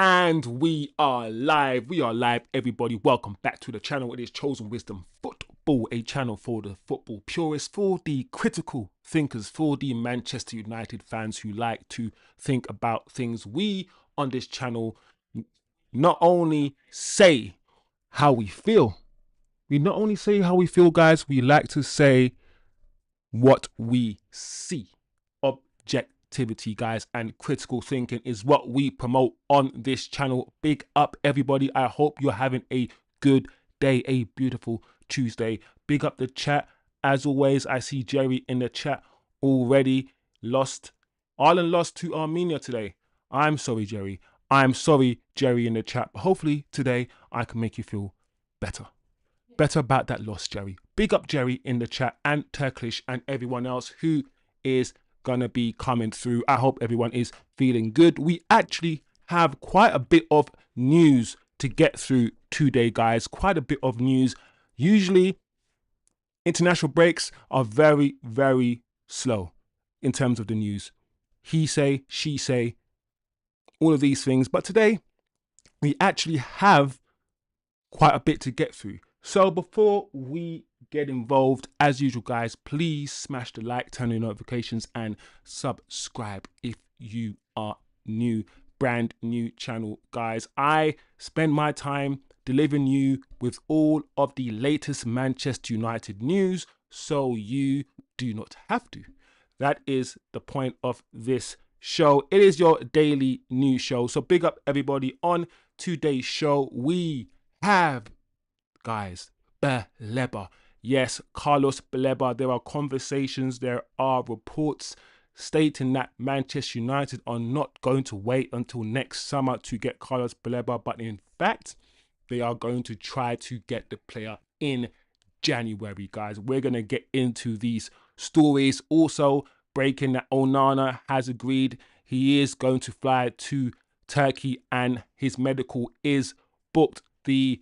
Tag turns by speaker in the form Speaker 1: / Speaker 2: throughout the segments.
Speaker 1: And we are live. We are live, everybody. Welcome back to the channel. It is Chosen Wisdom Football, a channel for the football purists, for the critical thinkers, for the Manchester United fans who like to think about things. We on this channel not only say how we feel. We not only say how we feel, guys. We like to say what we see. Objectivity, guys, and critical thinking is what we promote on this channel. Big up, everybody. I hope you're having a good day, a beautiful Tuesday. Big up the chat. As always, I see Jerry in the chat already. Ireland lost to Armenia today. I'm sorry, Jerry. I'm sorry, Jerry, in the chat. But hopefully today I can make you feel better about that loss, Jerry. Big up Jerry in the chat, and Turkish, and everyone else who is gonna be coming through. I hope everyone is feeling good. We actually have quite a bit of news to get through today, guys. Quite a bit of news. Usually international breaks are very, very slow in terms of the news. He say, she say, all of these things. But today we actually have quite a bit to get through. So before we get involved, as usual, guys, please smash the like, turn on notifications, and subscribe if you are new, brand new channel, guys. I spend my time delivering you with all of the latest Manchester United news, so you do not have to. That is the point of this show. It is your daily news show. So big up everybody. On today's show, we have, guys, Baleba. Yes, Carlos Baleba. There are conversations, there are reports stating that Manchester United are not going to wait until next summer to get Carlos Baleba, but in fact, they are going to try to get the player in January, guys. We're going to get into these stories. Also, breaking that Onana has agreed he is going to fly to Turkey and his medical is booked. The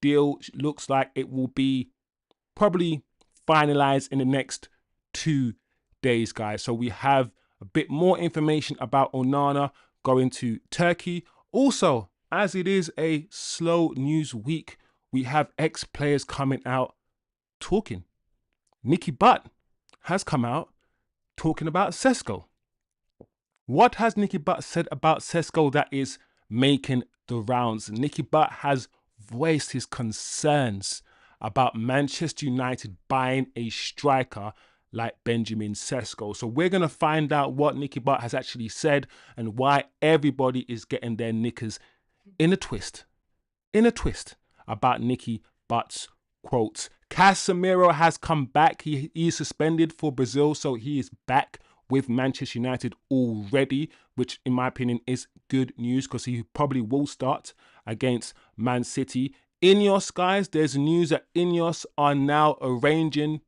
Speaker 1: deal looks like it will be probably finalized in the next 2 days, guys. So we have a bit more information about Onana going to Turkey. Also, as it is a slow news week, we have ex-players coming out talking. Nicky Butt has come out talking about SESKO. What has Nicky Butt said about SESKO that is making the rounds? Nicky Butt has voiced his concerns about Manchester United buying a striker like Benjamin Sesko. So we're going to find out what Nicky Butt has actually said and why everybody is getting their knickers in a twist about Nicky Butt's quotes. Casemiro has come back. He is suspended for Brazil, so he is back with Manchester United already, which in my opinion is good news because he probably will start against Man City. Ineos, guys, there's news that Ineos are now rearranging,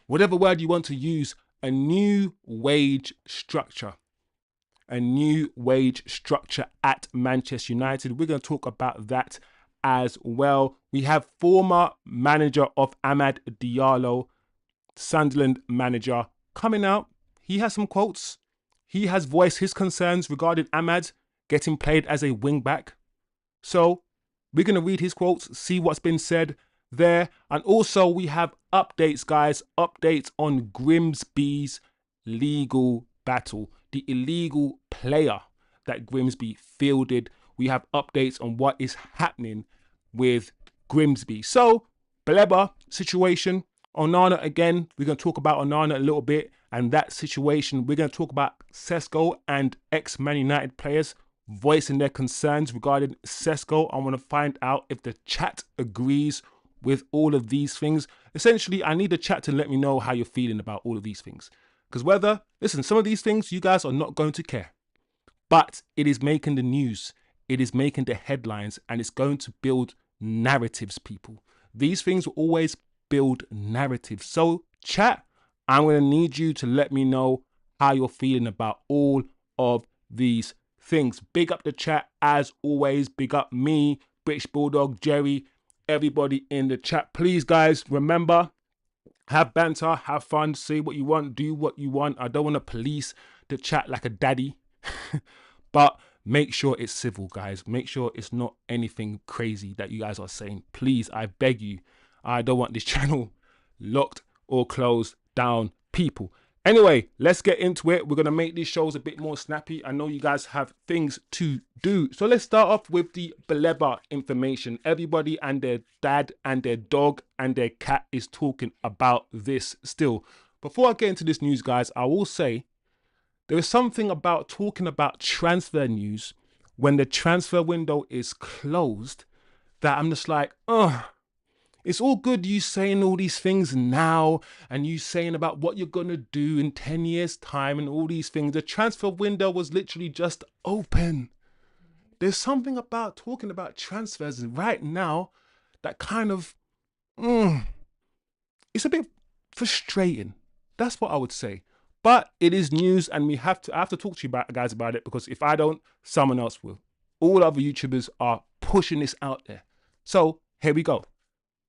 Speaker 1: whatever word you want to use, a new wage structure. A new wage structure at Manchester United. We're going to talk about that as well. We have former manager of Amad Diallo, Sunderland manager, coming out. He has some quotes. He has voiced his concerns regarding Amad getting played as a wing back. So we're going to read his quotes, see what's been said there. And also we have updates, guys, updates on Grimsby's legal battle, the illegal player that Grimsby fielded. We have updates on what is happening with Grimsby. So, Baleba situation, Onana again. We're going to talk about Onana a little bit and that situation. We're going to talk about SESKO and ex-Man United players voicing their concerns regarding SESKO. I want to find out if the chat agrees with all of these things. Essentially, I need the chat to let me know how you're feeling about all of these things. Because listen, some of these things you guys are not going to care. But it is making the news. It is making the headlines, and it's going to build narratives, people. These things will always build narratives. So, chat, I'm going to need you to let me know how you're feeling about all of these things. Big up the chat, as always. Big up me, British Bulldog, Jerry, everybody in the chat. Please, guys, remember, have banter, have fun, say what you want, do what you want. I don't want to police the chat like a daddy. But make sure it's civil, guys. Make sure it's not anything crazy that you guys are saying. Please, I beg you. I don't want this channel locked or closed down, people. Anyway, let's get into it. We're going to make these shows a bit more snappy. I know you guys have things to do. So let's start off with the Baleba information. Everybody and their dad and their dog and their cat is talking about this still. Before I get into this news, guys, I will say there is something about talking about transfer news when the transfer window is closed that I'm just like, ugh. It's all good you saying all these things now and you saying about what you're going to do in 10 years time and all these things. The transfer window was literally just open. There's something about talking about transfers right now that kind of, it's a bit frustrating. That's what I would say. But it is news and I have to talk to you guys about it, because if I don't, someone else will. All other YouTubers are pushing this out there. So here we go.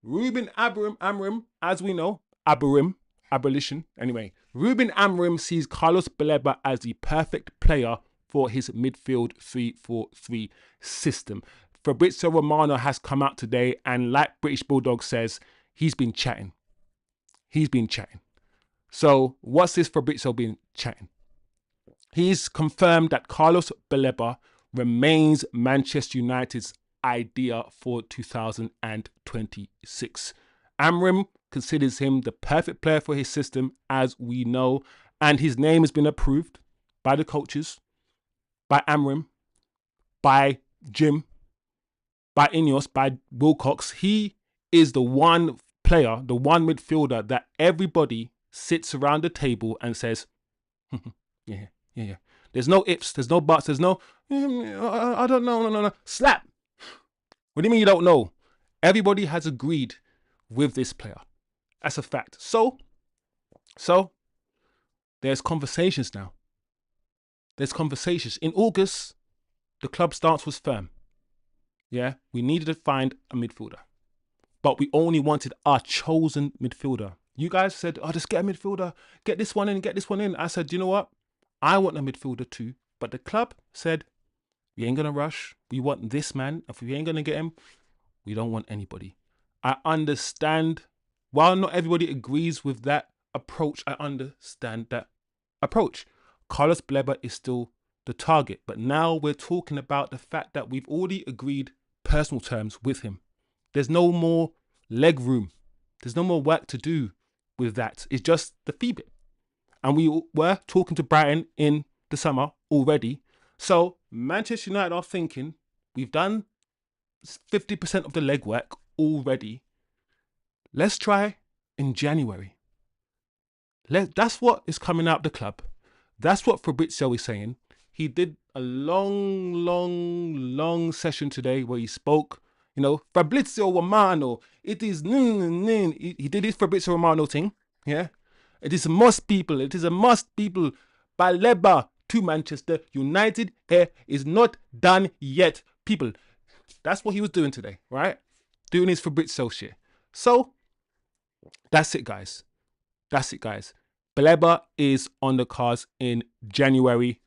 Speaker 1: Ruben Amorim, as we know, abolition. Anyway, Ruben Amorim sees Carlos Baleba as the perfect player for his midfield 3-4-3 system. Fabrizio Romano has come out today and, like British Bulldog says, he's been chatting. So what's this Fabrizio been chatting? He's confirmed that Carlos Baleba remains Manchester United's idea for 2026. Amorim considers him the perfect player for his system, as we know, and his name has been approved by the coaches, by Amorim, by Jim, by Ineos, by Wilcox. He is the one player, the one midfielder that everybody sits around the table and says, yeah. There's no ifs, there's no buts, there's no, I don't know, no. Slap. What do you mean you don't know? Everybody has agreed with this player. That's a fact. So there's conversations now. There's conversations. In August, the club stance was firm. Yeah, we needed to find a midfielder, but we only wanted our chosen midfielder. You guys said, oh, just get a midfielder, get this one in, get this one in. I said, you know what? I want a midfielder too. But the club said, we ain't going to rush. We want this man. If we ain't going to get him, we don't want anybody. I understand. While not everybody agrees with that approach, I understand that approach. Carlos Baleba is still the target. But now we're talking about the fact that we've already agreed personal terms with him. There's no more leg room. There's no more work to do with that. It's just the fee bit. And we were talking to Brighton in the summer already. So Manchester United are thinking, we've done 50% of the legwork already. Let's try in January. That's what is coming out of the club. That's what Fabrizio is saying. He did a long session today where he spoke, you know, Fabrizio Romano. It is, he did his Fabrizio Romano thing. Yeah. It is a must, people. It is a must, people. Baleba to Manchester United is not done yet, people. That's what he was doing today, right? Doing his Fabrizio shit. So that's it, guys. Baleba is on the cards in January.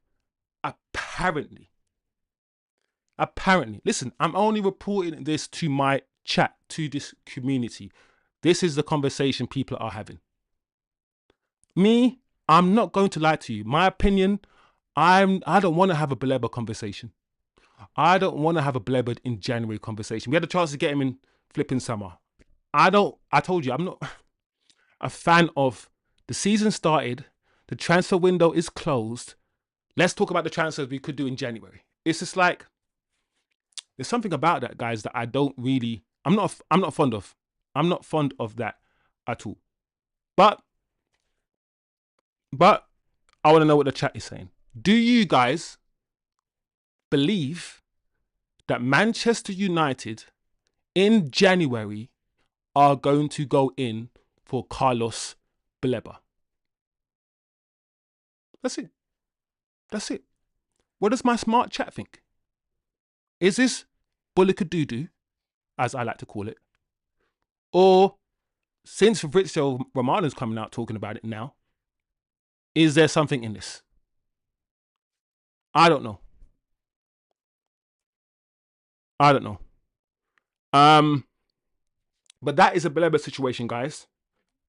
Speaker 1: Apparently. Listen, I'm only reporting this to my chat, to this community. This is the conversation people are having. Me, I'm not going to lie to you. My opinion, I don't want to have a Baleba conversation. I don't want to have a Baleba in January conversation. We had a chance to get him in flipping summer. I told you, I'm not a fan of the season started. The transfer window is closed. Let's talk about the transfers we could do in January. It's just like, there's something about that, guys, that I don't really, I'm not fond of. I'm not fond of that at all. But I want to know what the chat is saying. Do you guys believe that Manchester United in January are going to go in for Carlos Baleba? That's it. What does my smart chat think? Is this bullicadoo, as I like to call it? Or, since Fabrizio Romano's coming out talking about it now, is there something in this? I don't know. I don't know. But that is a Beleba situation, guys.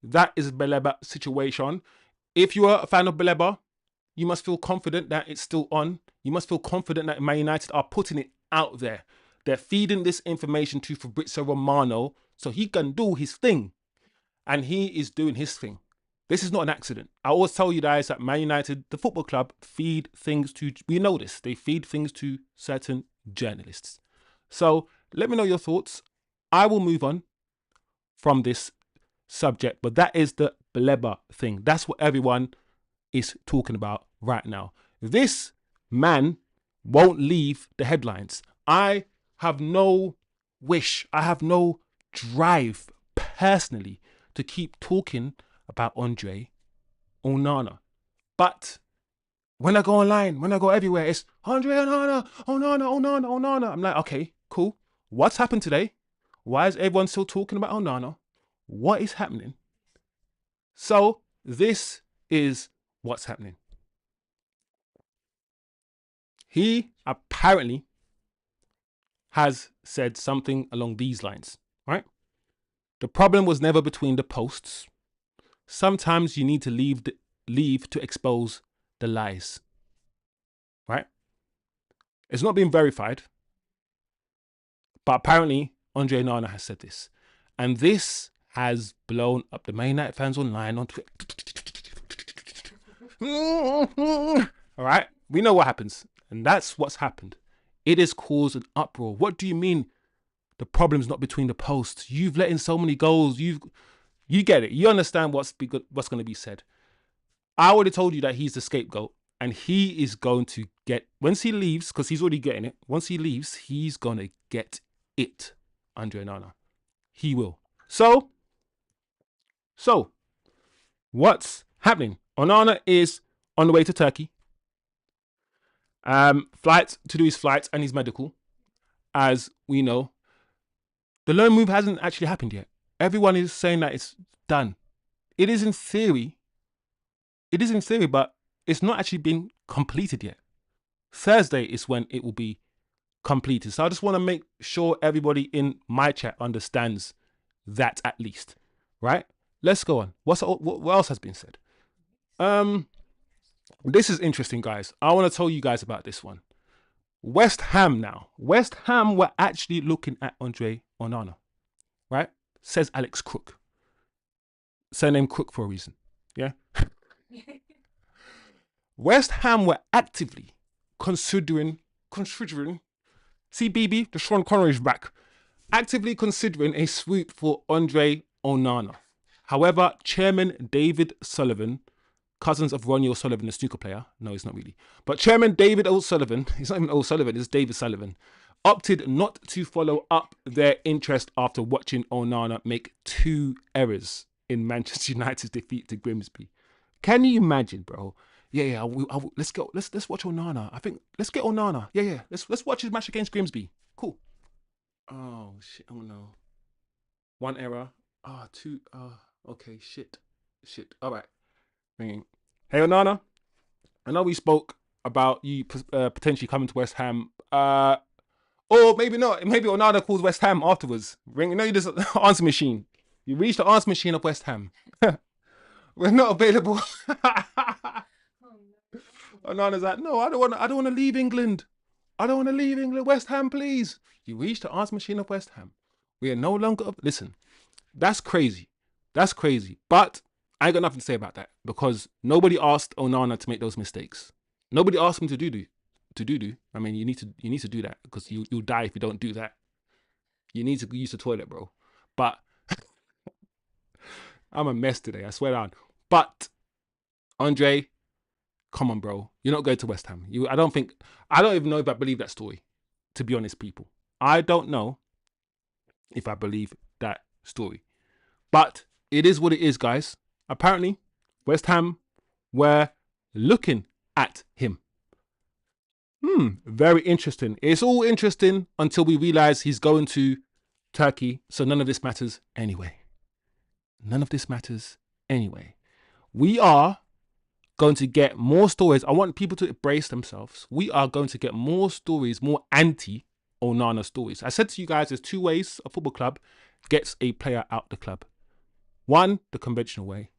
Speaker 1: That is a Beleba situation. If you are a fan of Beleba, you must feel confident that it's still on. You must feel confident that Man United are putting it out there. They're feeding this information to Fabrizio Romano so he can do his thing. And he is doing his thing. This is not an accident. I always tell you guys that Man United, the football club, feed things to, we know this, they feed things to certain journalists. So let me know your thoughts. I will move on from this subject, but that is the Beleba thing. That's what everyone is talking about right now. This man won't leave the headlines. I have no wish, I have no drive personally to keep talking about Andre Onana. But when I go online, when I go everywhere, it's Andre Onana, Onana, Onana, Onana. I'm like, okay, cool. What's happened today? Why is everyone still talking about Onana? What is happening? So this is what's happening. He apparently has said something along these lines, right? The problem was never between the posts. Sometimes you need to leave to expose the lies, right? It's not been verified, but apparently Andre Onana has said this. And this has blown up the Man United fans online on Twitter. All right, we know what happens. And that's what's happened. It has caused an uproar. What do you mean the problem's not between the posts? You've let in so many goals. You get it. You understand what's going to be said. I already told you that he's the scapegoat. And he is going to get, once he leaves, because he's already getting it. Once he leaves, he's going to get it, Andre Onana. He will. So, what's happening? Onana is on the way to Turkey. Flights to do his flights and his medical. As we know, the loan move hasn't actually happened yet. Everyone is saying that it's done. It is in theory, but it's not actually been completed yet. Thursday is when it will be completed. So I just want to make sure everybody in my chat understands that at least, right? Let's go on. What else has been said? This is interesting, guys. I want to tell you guys about this one. West Ham now. West Ham were actually looking at Andre Onana, right? Says Alex Crook. Surname Crook for a reason. Yeah. West Ham were actively considering. See, BB, the Sean Connery's back. Actively considering a swoop for Andre Onana. However, Chairman David Sullivan, cousins of Ronnie O'Sullivan, the snooker player. No, he's not really. But Chairman David O'Sullivan, he's not even O'Sullivan, it's David Sullivan, opted not to follow up their interest after watching Onana make 2 errors in Manchester United's defeat to Grimsby. Can you imagine, bro? Yeah. Let's go. Let's watch Onana. I think let's get Onana. Yeah. Let's watch his match against Grimsby. Cool. Oh shit. Oh no. 1 error. 2. Okay. Shit. All right. Hey Onana. I know we spoke about you potentially coming to West Ham. Or maybe not. Maybe Onana calls West Ham afterwards. You know, you just answer machine. You reach the answer machine of West Ham. We're not available. Onana's like, no, I don't want to leave England. I don't want to leave England. West Ham, please. You reach the answer machine of West Ham. We are no longer. Listen, that's crazy. That's crazy. But I ain't got nothing to say about that because nobody asked Onana to make those mistakes. Nobody asked him to do. I mean, you need to do that because you'll die if you don't do that. You need to use the toilet, bro. But I'm a mess today. I swear down. But Andre, come on, bro. You're not going to West Ham. I don't even know if I believe that story. To be honest, people, I don't know if I believe that story. But it is what it is, guys. Apparently, West Ham were looking at him. Very interesting. It's all interesting until we realize he's going to Turkey. So none of this matters anyway. We are going to get more stories. I want people to brace themselves. We are going to get more stories, more anti Onana stories. I said to you guys, there's two ways a football club gets a player out the club. One, the conventional way.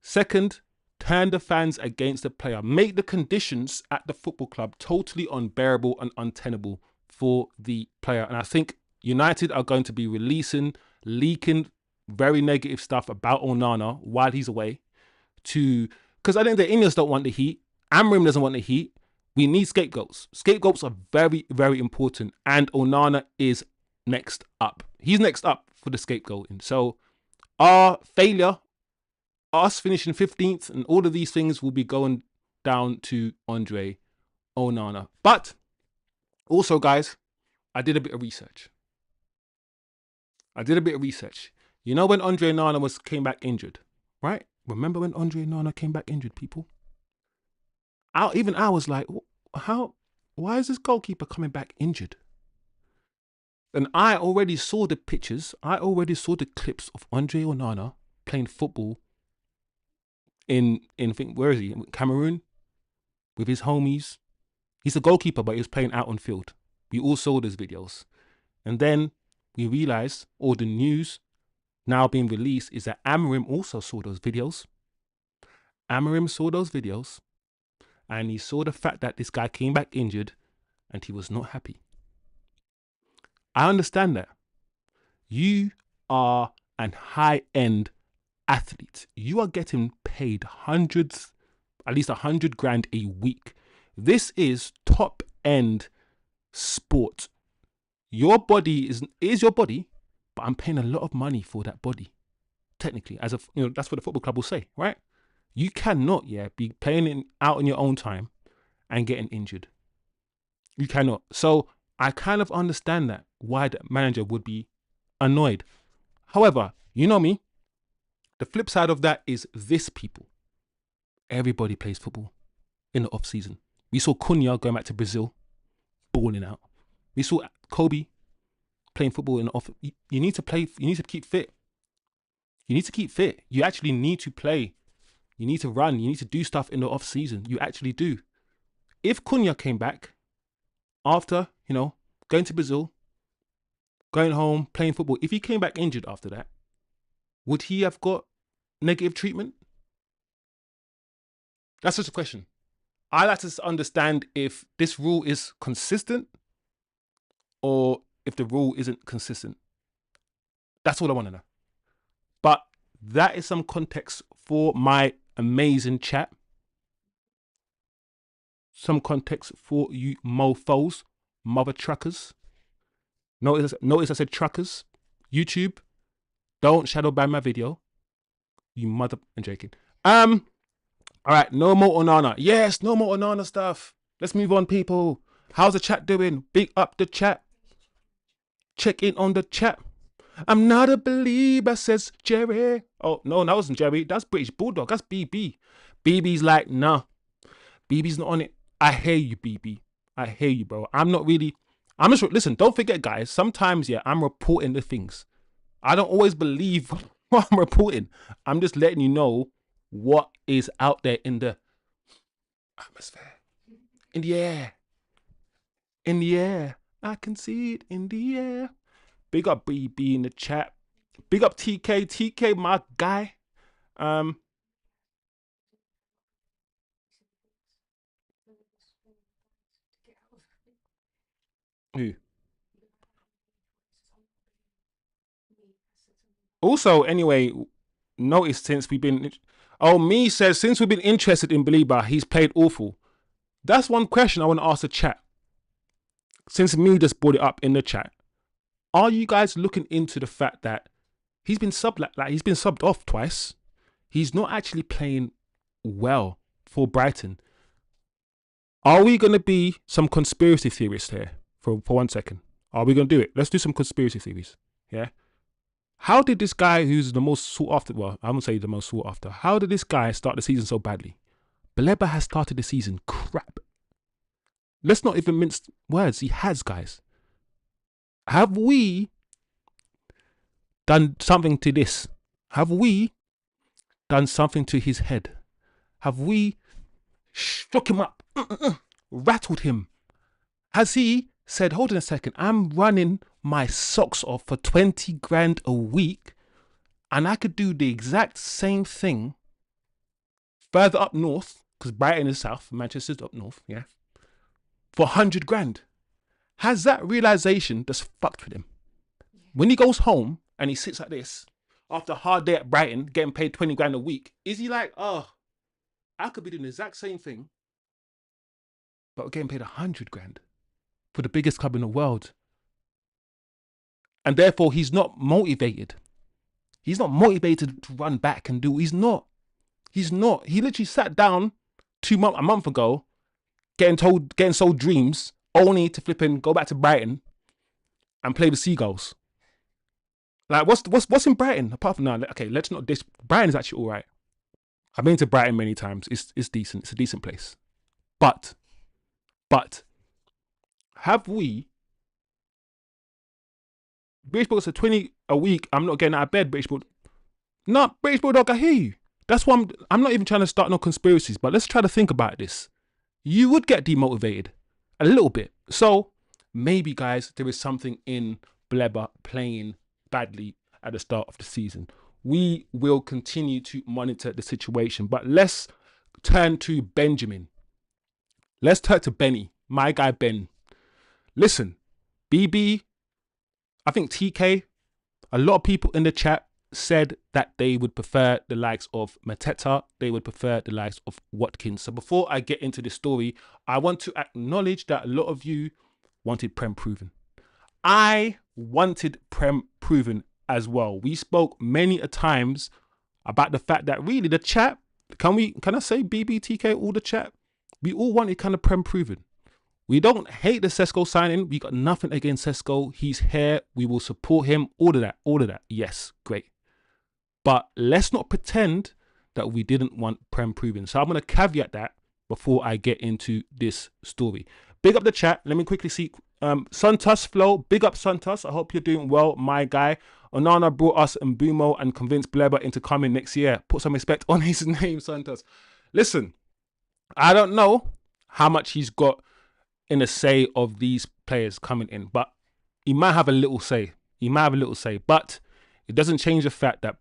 Speaker 1: Second, turn the fans against the player. Make the conditions at the football club totally unbearable and untenable for the player. And I think United are going to be leaking very negative stuff about Onana while he's away. Because I think the Indians don't want the heat. Amrim doesn't want the heat. We need scapegoats. Scapegoats are very, very important. And Onana is next up. He's next up for the scapegoating. So our failure, us finishing 15th, and all of these things will be going down to Andre Onana. But also, guys, I did a bit of research. You know when Andre Onana came back injured, right? Remember when Andre Onana came back injured, people? Even I was like, why is this goalkeeper coming back injured? And I already saw the pictures. I already saw the clips of Andre Onana playing football in where is he? Cameroon with his homies. He's a goalkeeper, but he was playing out on field. We all saw those videos. And then we realized, or the news now being released, is that Amarim also saw those videos. Amarim saw those videos, and he saw the fact that this guy came back injured, and he was not happy. I understand that. You are an high-end athlete. You are getting paid hundreds, at least 100 grand a week. This is top-end sport. Your body is your body, but I'm paying a lot of money for that body. Technically, that's what the football club will say, right? You cannot, be playing out in your own time and getting injured. You cannot. So I kind of understand that, why the manager would be annoyed. However, you know me, the flip side of that is this, people. Everybody plays football in the off season. We saw Cunha going back to Brazil, balling out. We saw Kobe playing football in the off. You need to play. You need to keep fit. You need to keep fit. You actually need to play. You need to run. You need to do stuff in the off season. You actually do. If Cunha came back after, going to Brazil, going home, playing football, if he came back injured after that, would he have got negative treatment? That's just a question. I like to understand if this rule is consistent or if the rule isn't consistent. That's all I want to know. But that is some context for my amazing chat. Some context for you mofos, mother truckers. Notice I said truckers. YouTube, don't shadow ban my video. You mother... I'm joking. All right, no more Onana. Yes, no more Onana stuff. Let's move on, people. How's the chat doing? Big up the chat. Check in on the chat. I'm not a believer, says Jerry. Oh, no, that wasn't Jerry. That's British Bulldog. That's BB. BB's like, nah. BB's not on it. I hear you, BB. I hear you, bro. Listen, don't forget, guys. Sometimes, I'm reporting the things. I don't always believe what I'm reporting. I'm just letting you know what is out there in the atmosphere. In the air. In the air. I can see it in the air. Big up BB in the chat. Big up TK. TK, my guy. Who? Also, anyway, notice since we've been... me says, since we've been interested in Belieber, he's played awful. That's one question I want to ask the chat. Since me just brought it up in the chat. Are you guys looking into the fact that he's been he's been subbed off twice? He's not actually playing well for Brighton. Are we going to be some conspiracy theorists here for 1 second? Are we going to do it? Let's do some conspiracy theories. Yeah. How did this guy who's the most sought after, well, I won't say the most sought after. How did this guy start the season so badly? Belieber has started the season crap. Let's not even mince words. He has, guys. Have we done something to this? Have we done something to his head? Have we shook him up? Rattled him? Has he said, hold on a second, I'm running my socks off for 20 grand a week, and I could do the exact same thing further up north, because Brighton is south, Manchester's up north, yeah, for 100 grand. Has that realization just fucked with him? When he goes home and he sits like this, after a hard day at Brighton, getting paid 20 grand a week, is he like, oh, I could be doing the exact same thing, but we're getting paid 100 grand for the biggest club in the world? And therefore, he's not motivated. He's not motivated to run back and do. He's not. He literally sat down a month ago, getting sold dreams, only to flip and go back to Brighton and play the Seagulls. Like, what's in Brighton apart from that? Okay, let's not diss. Brighton is actually all right. I've been to Brighton many times. It's decent. It's a decent place. But have we? British Bulldog said 20 a week. I'm not getting out of bed, British Bulldog. No, British Bulldog, I hear you. That's why I'm not even trying to start no conspiracies, but let's try to think about this. You would get demotivated a little bit. So maybe, guys, there is something in Bleber playing badly at the start of the season. We will continue to monitor the situation, but let's turn to Benjamin. Let's turn to Benny, my guy Ben. Listen, BB, I think TK, a lot of people in the chat said that they would prefer the likes of Mateta, they would prefer the likes of Watkins. So before I get into this story, I want to acknowledge that a lot of you wanted Prem proven. I wanted Prem proven as well. We spoke many a times about the fact that really the chat, can I say BBTK, all the chat, we all wanted kind of Prem proven. We don't hate the SESKO signing. We got nothing against SESKO. He's here. We will support him. All of that. Yes, great. But let's not pretend that we didn't want Prem proven. So I'm going to caveat that before I get into this story. Big up the chat. Let me quickly see. Santos Flow. Big up Santos. I hope you're doing well, my guy. Onana brought us Mbumo and convinced Bleber into coming next year. Put some respect on his name, Santos. Listen, I don't know how much he's got in a say of these players coming in, but he might have a little say. But it doesn't change the fact that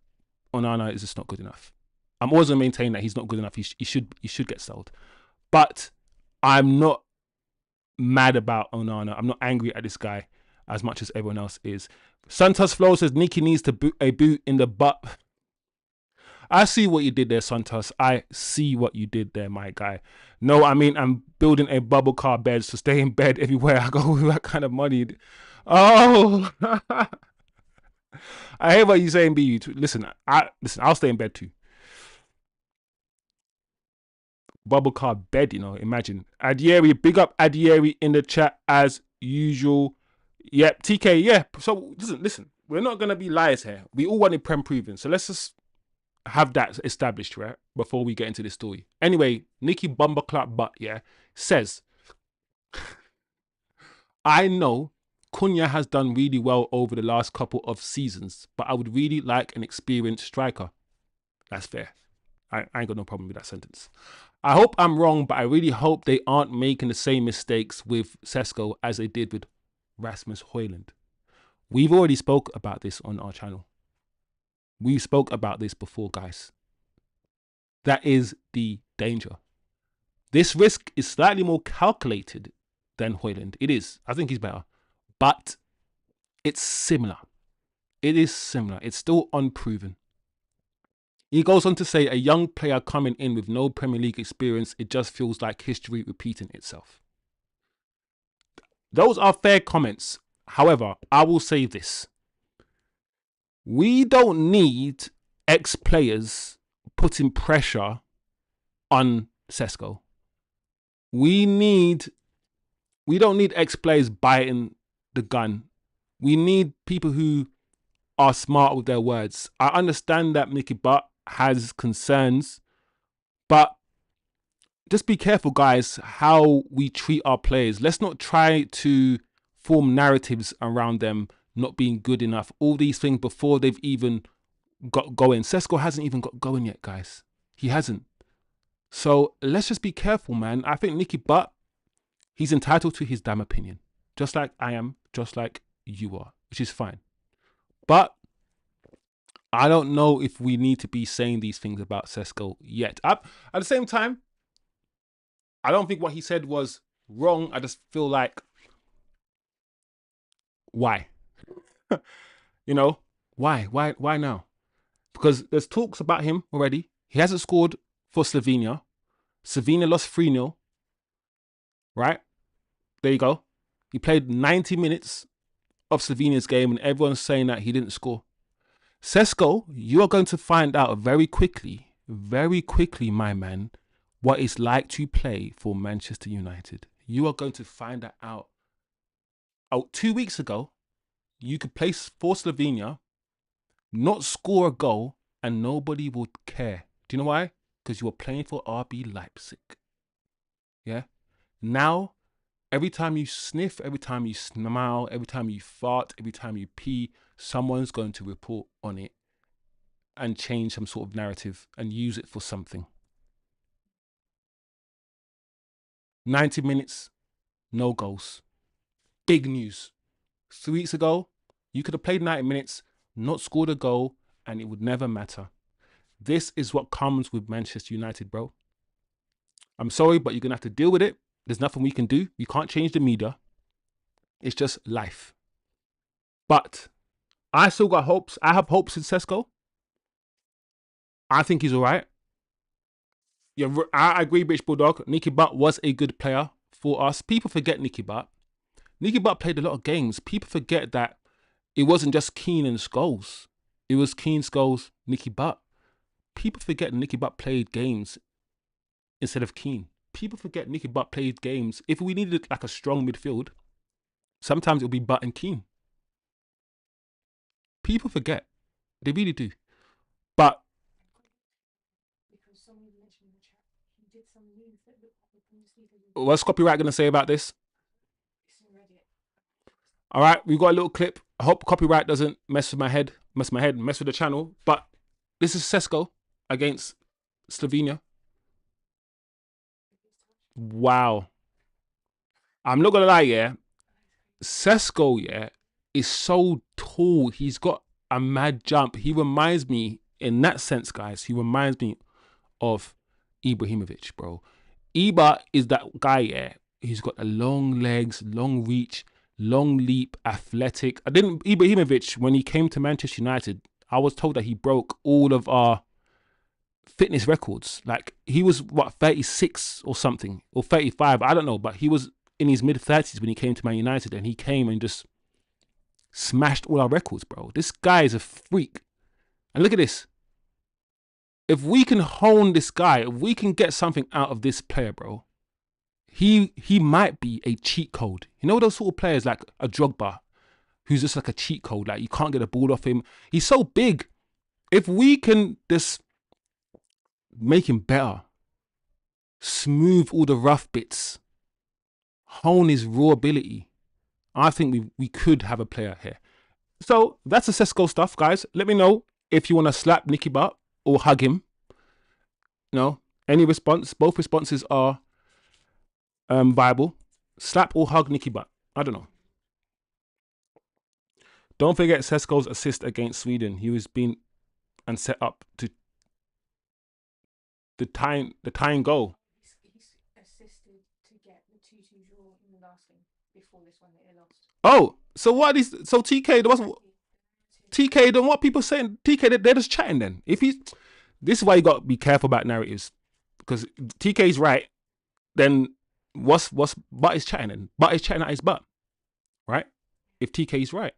Speaker 1: Onana is just not good enough. I'm always going to maintain that he's not good enough. He should get sold. But I'm not mad about Onana. I'm not angry at this guy as much as everyone else is. Santos Flow says Nicky needs to boot a boot in the butt. I see what you did there, Santos. I see what you did there, my guy. No, I mean, I'm building a bubble car bed to stay in bed everywhere I go with that kind of money. Oh, I hear what you're saying, B. Listen, I'll stay in bed too. Bubble car bed, imagine. Adieri, big up Adieri in the chat as usual. Yep, TK, yeah. So, listen, we're not going to be liars here. We all wanted Prem proven. So let's just have that established, right, before we get into this story. Anyway, Nicky Bumberclap Butt, yeah, says, I know Cunha has done really well over the last couple of seasons, but I would really like an experienced striker. That's fair. I ain't got no problem with that sentence. I hope I'm wrong, but I really hope they aren't making the same mistakes with SESKO as they did with Rasmus Højlund. We've already spoke about this on our channel. We spoke about this before, guys. That is the danger. This risk is slightly more calculated than Højlund. It is. I think he's better. But it's similar. It is similar. It's still unproven. He goes on to say, a young player coming in with no Premier League experience, it just feels like history repeating itself. Those are fair comments. However, I will say this. We don't need ex-players putting pressure on SESKO. We don't need ex-players biting the gun. We need people who are smart with their words. I understand that Nicky Butt has concerns, but just be careful, guys, how we treat our players. Let's not try to form narratives around them not being good enough. All these things before they've even got going. SESKO hasn't even got going yet, guys. He hasn't. So let's just be careful, man. I think Nicky Butt, he's entitled to his damn opinion. just like I am, just like you are, which is fine. But I don't know if we need to be saying these things about SESKO yet. At the same time, I don't think what he said was wrong. I just feel like, why? You know, why? Why now? Because there's talks about him already. He hasn't scored for Slovenia. Slovenia lost 3-0. Right? There you go. He played 90 minutes of Slovenia's game and everyone's saying that he didn't score. SESKO, you are going to find out very quickly, my man, what it's like to play for Manchester United. You are going to find that out. Oh, 2 weeks ago, you could play for Slovenia, not score a goal, and nobody would care. Do you know why? Because you were playing for RB Leipzig. Yeah? Now, every time you sniff, every time you smile, every time you fart, every time you pee, someone's going to report on it and change some sort of narrative and use it for something. 90 minutes, no goals. Big news. 3 weeks ago, you could have played 90 minutes, not scored a goal, and it would never matter. This is what comes with Manchester United, bro. I'm sorry, but you're going to have to deal with it. There's nothing we can do. You can't change the media. It's just life. But I still got hopes. I have hopes in SESKO. I think he's all right. Yeah, I agree, British Bulldog. Nicky Butt was a good player for us. People forget Nicky Butt. Nicky Butt played a lot of games. People forget that it wasn't just Keane and Scholes. It was Keane, Scholes, Nicky Butt. People forget Nicky Butt played games instead of Keane. People forget Nicky Butt played games. If we needed like a strong midfield, sometimes it'll be Butt and Keane. People forget. They really do. But what's copyright going to say about this? All right, we got a little clip. I hope copyright doesn't mess with my head, mess with the channel. But this is SESKO against Slovenia. Wow. I'm not going to lie, yeah. SESKO, yeah, is so tall. He's got a mad jump. He reminds me, in that sense, guys, he reminds me of Ibrahimovic, bro. Iba is that guy, yeah. He's got the long legs, long reach, long leap, athletic. Ibrahimovic, when he came to Manchester United, I was told that he broke all of our fitness records. Like, he was, 36 or something, or 35, I don't know, but he was in his mid-30s when he came to Man United, and he came and just smashed all our records, bro. This guy is a freak. And look at this. If we can hone this guy, if we can get something out of this player, bro, he might be a cheat code. You know those sort of players like a Drogba, who's just like a cheat code, like you can't get a ball off him. He's so big. If we can just make him better, smooth all the rough bits, hone his raw ability, I think we could have a player here. So that's the SESKO stuff, guys. Let me know if you want to slap Nicky Butt or hug him. No, any response. Both responses are viable. Slap or hug Nicky Butt. I don't know. Don't forget SESKO's assist against Sweden. He was being and set up to the tying goal.
Speaker 2: He's assisted to get the 2-2 draw in the last game before this one that they lost.
Speaker 1: Oh, so what is so TK? There wasn't TK. Then what people saying? TK, they're just chatting. Then if he's, this is why you got to be careful about narratives, because TK's right. Then what's Butt is chatting? Then Butt is chatting at his butt, right? If TK is right,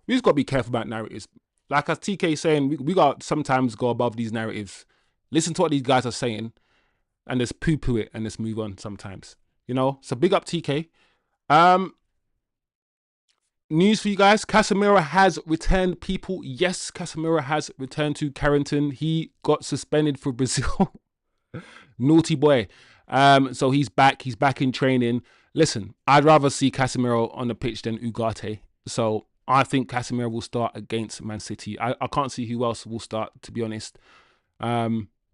Speaker 1: we just got to be careful about narratives. Like as TK saying, we got to sometimes go above these narratives. Listen to what these guys are saying, and just poo-poo it and just move on sometimes. You know. So big up TK. News for you guys. Casemiro has returned, people. Yes, Casemiro has returned to Carrington. He got suspended for Brazil. Naughty boy. So he's back. He's back in training. Listen, I'd rather see Casemiro on the pitch than Ugarte. So I think Casemiro will start against Man City. I can't see who else will start, to be honest.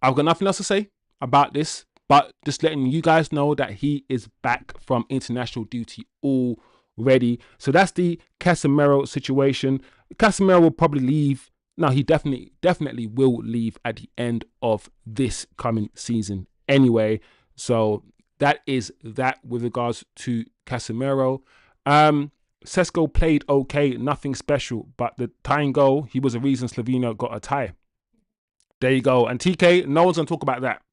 Speaker 1: I've got nothing else to say about this, but just letting you guys know that he is back from international duty all ready. So that's the Casemiro situation. Casemiro will probably leave. No, he definitely will leave at the end of this coming season anyway. So that is that with regards to Casemiro. SESKO played okay, nothing special, but the tying goal, he was the reason Slovenia got a tie. There you go. And TK, no one's going to talk about that.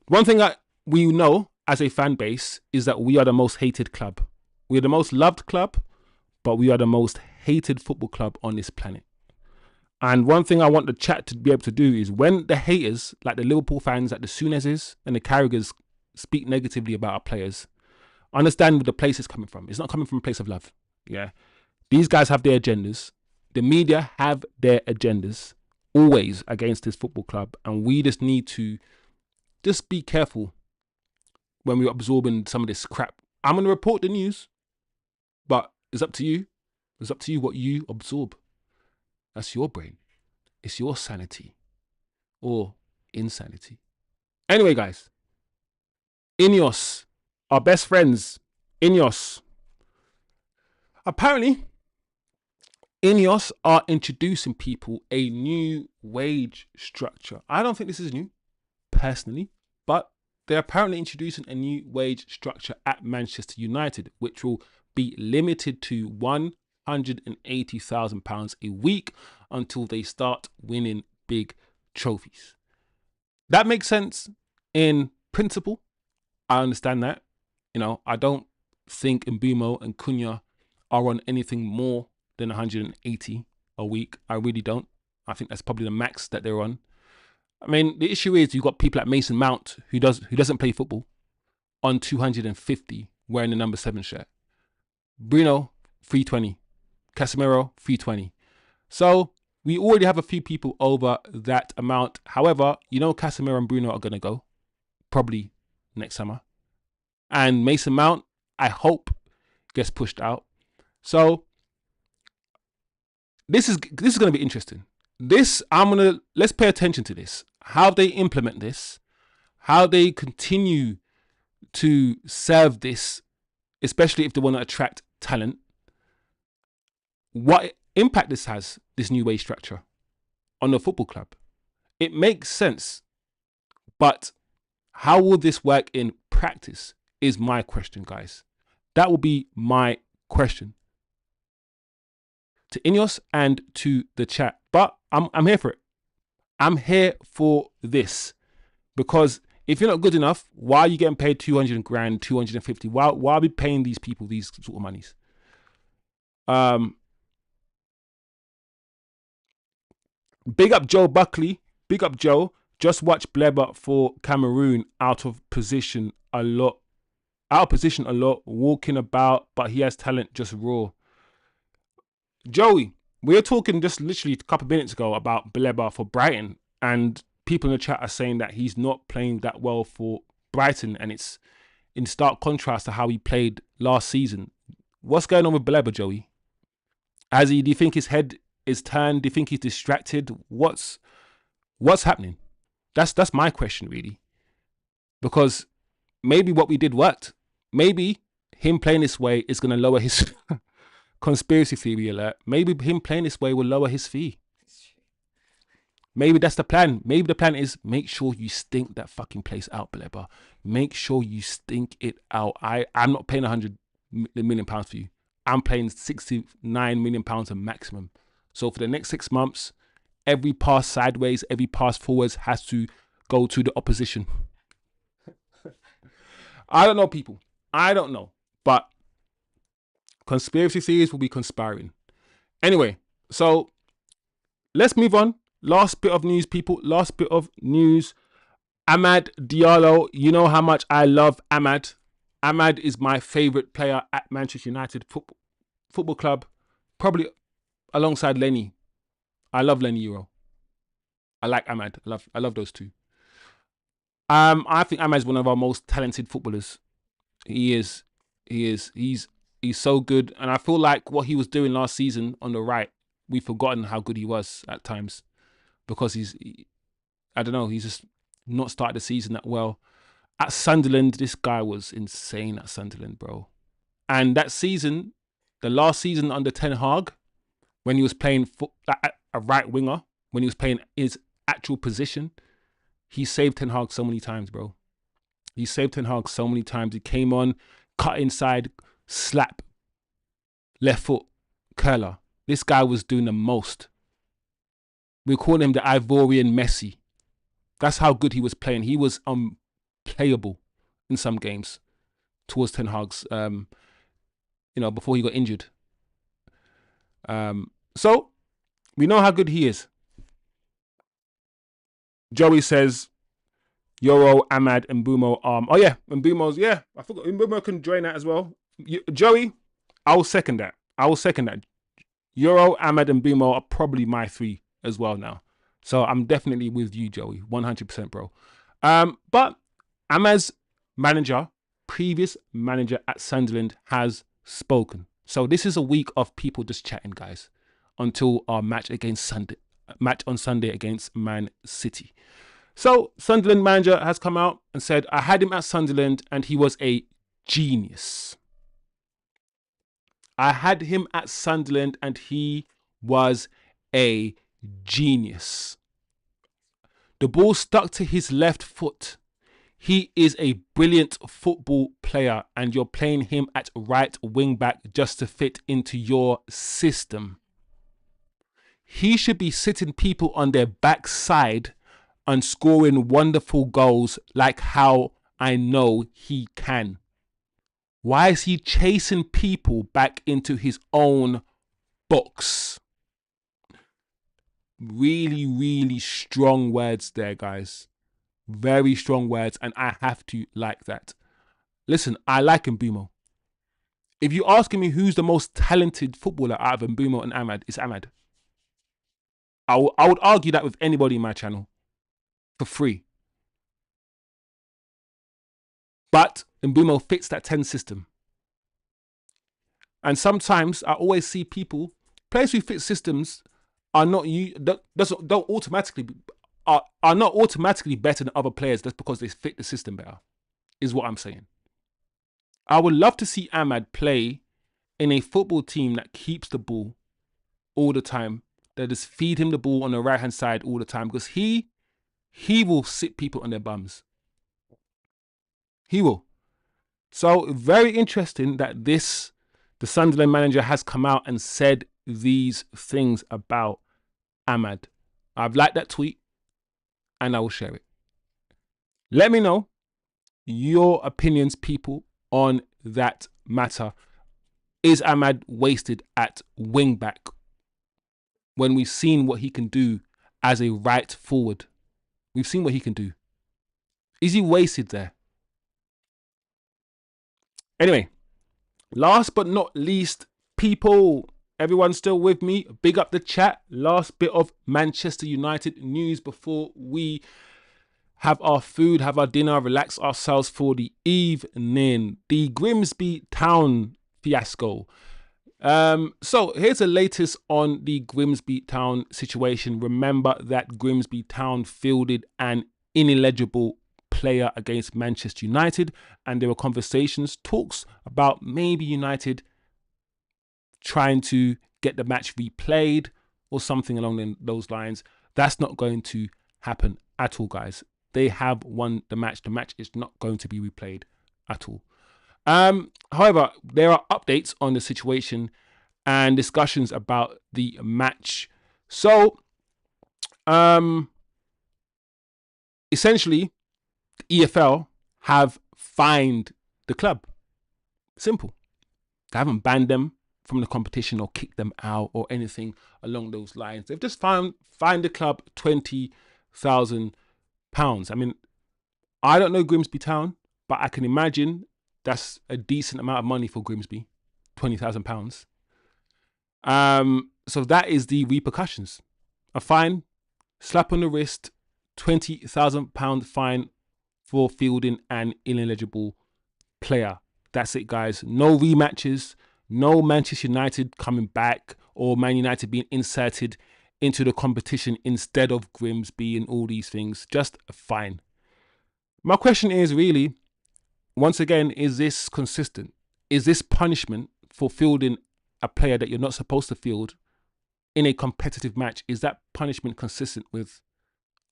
Speaker 1: One thing that we know as a fan base is that we are the most hated club. We're the most loved club, but we are the most hated football club on this planet. And one thing I want the chat to be able to do is when the haters, like the Liverpool fans, like the Sunezes and the Carragers, speak negatively about our players, understand where the place is coming from. It's not coming from a place of love. Yeah. These guys have their agendas. The media have their agendas always against this football club. And we just need to just be careful when we're absorbing some of this crap. I'm going to report the news, but it's up to you. It's up to you what you absorb. That's your brain. It's your sanity or insanity. Anyway, guys, Ineos, our best friends, Ineos. Apparently, Ineos are introducing people a new wage structure. I don't think this is new, personally, but they're apparently introducing a new wage structure at Manchester United, which will be limited to £180,000 a week until they start winning big trophies. That makes sense in principle. I understand that. You know, I don't think Mbumo and Cunha are on anything more than 180 a week. I really don't. I think that's probably the max that they're on. I mean, the issue is you've got people like Mason Mount who doesn't play football on 250 wearing the number 7 shirt. Bruno, 320. Casemiro, 320. So we already have a few people over that amount. However, you know Casemiro and Bruno are going to go probably next summer. And Mason Mount, I hope, gets pushed out. So this is going to be interesting. Let's pay attention to this. How they implement this, how they continue to serve this, especially if they want to attract talent. What impact this has, this new wage structure, on the football club. It makes sense, but how will this work in practice is my question, guys. That will be my question to Ineos and to the chat. But I'm here for it. I'm here for this because if you're not good enough, why are you getting paid 200 grand, 250? Why are we paying these people these sort of monies? Big up Joe Buckley. Big up Joe. Just watch Bleber for Cameroon out of position a lot. Walking about, but he has talent, just raw. Joey, we were talking just literally a couple of minutes ago about Bleber for Brighton, and people in the chat are saying that he's not playing that well for Brighton, and it's in stark contrast to how he played last season. What's going on with Bleber, Joey? Do you think his head is turned? Do you think he's distracted? What's happening? That's my question, really. Because maybe what we did worked. Maybe him playing this way is going to lower his conspiracy theory alert. Maybe him playing this way will lower his fee. Maybe that's the plan. Maybe the plan is make sure you stink that fucking place out, Bleber. Make sure you stink it out. I'm not paying £100 million for you. I'm paying £69 million a maximum. So for the next 6 months, every pass sideways, every pass forwards has to go to the opposition. I don't know, people. I don't know. But conspiracy theories will be conspiring. Anyway, so let's move on. Last bit of news, people. Last bit of news. Amad Diallo. You know how much I love Amad. Amad is my favourite player at Manchester United Football Club. Probably alongside Lenny. I love Lenny Euro. I like Amad. I love those two. I think Amad is one of our most talented footballers. He is. He's so good. And I feel like what he was doing last season on the right, we've forgotten how good he was at times. Because I don't know, he's just not started the season that well. At Sunderland, this guy was insane at Sunderland, bro. And that season, the last season under Ten Hag, when he was playing a right winger, when he was playing his actual position, he saved Ten Hag so many times, bro. He saved Ten Hag so many times. He came on, cut inside, slap, left foot, curler. This guy was doing the most. We call him the Ivorian Messi. That's how good he was playing. He was unplayable in some games towards Ten Hag's, before he got injured. So we know how good he is. Joey says, Euro, Ahmad, and Mbumo. Oh yeah, Mbumo's, yeah. I forgot Mbumo can join that as well. Joey, I will second that. Euro, Ahmad, and Mbumo are probably my 3 as well now. So I'm definitely with you, Joey. 100%, bro. But Ahmad's manager, previous manager at Sunderland, has spoken. So this is a week of people just chatting, guys, until our match on Sunday against Man City. So Sunderland manager has come out and said, I had him at Sunderland and he was a genius. I had him at Sunderland and he was a genius. The ball stuck to his left foot. He is a brilliant football player and you're playing him at right wing back just to fit into your system. He should be sitting people on their backside and scoring wonderful goals like how I know he can. Why is he chasing people back into his own box? Really, really strong words there, guys. Very strong words, and I have to like that. Listen, I like Mbumo. If you're asking me who's the most talented footballer out of Mbumo and Ahmad, it's Ahmad. I would argue that with anybody in my channel for free. But Mbumo fits that 10 system. And sometimes I always see players who fit systems are not automatically better than other players just because they fit the system better, is what I'm saying. I would love to see Ahmad play in a football team that keeps the ball all the time, that just feed him the ball on the right hand side all the time, because he will sit people on their bums. He will. So very interesting that the Sunderland manager has come out and said these things about Ahmad. I've liked that tweet and I will share it. Let me know your opinions, people, on that matter. Is Ahmad wasted at wing back when we've seen what he can do as a right forward? We've seen what he can do. Is he wasted there? Anyway, last but not least, people, everyone still with me? Big up the chat. Last bit of Manchester United news before we have our food, have our dinner, relax ourselves for the evening. The Grimsby Town fiasco. So here's the latest on the Grimsby Town situation. Remember that Grimsby Town fielded an ineligible player against Manchester United, and there were talks about maybe United trying to get the match replayed or something along those lines. That's not going to happen at all, guys. They have won the match. The match is not going to be replayed at all. However, there are updates on the situation and discussions about the match. So, essentially, the EFL have fined the club. Simple. They haven't banned them from the competition or kicked them out or anything along those lines. They've just fined the club £20,000. I mean, I don't know Grimsby Town, but I can imagine that's a decent amount of money for Grimsby, £20,000. So that is the repercussions. A fine, slap on the wrist, £20,000 fine for fielding an ineligible player. That's it, guys. No rematches, no Manchester United coming back or Man United being inserted into the competition instead of Grimsby and all these things. Just a fine. My question is really, once again, is this consistent? Is this punishment for fielding a player that you're not supposed to field in a competitive match, is that punishment consistent with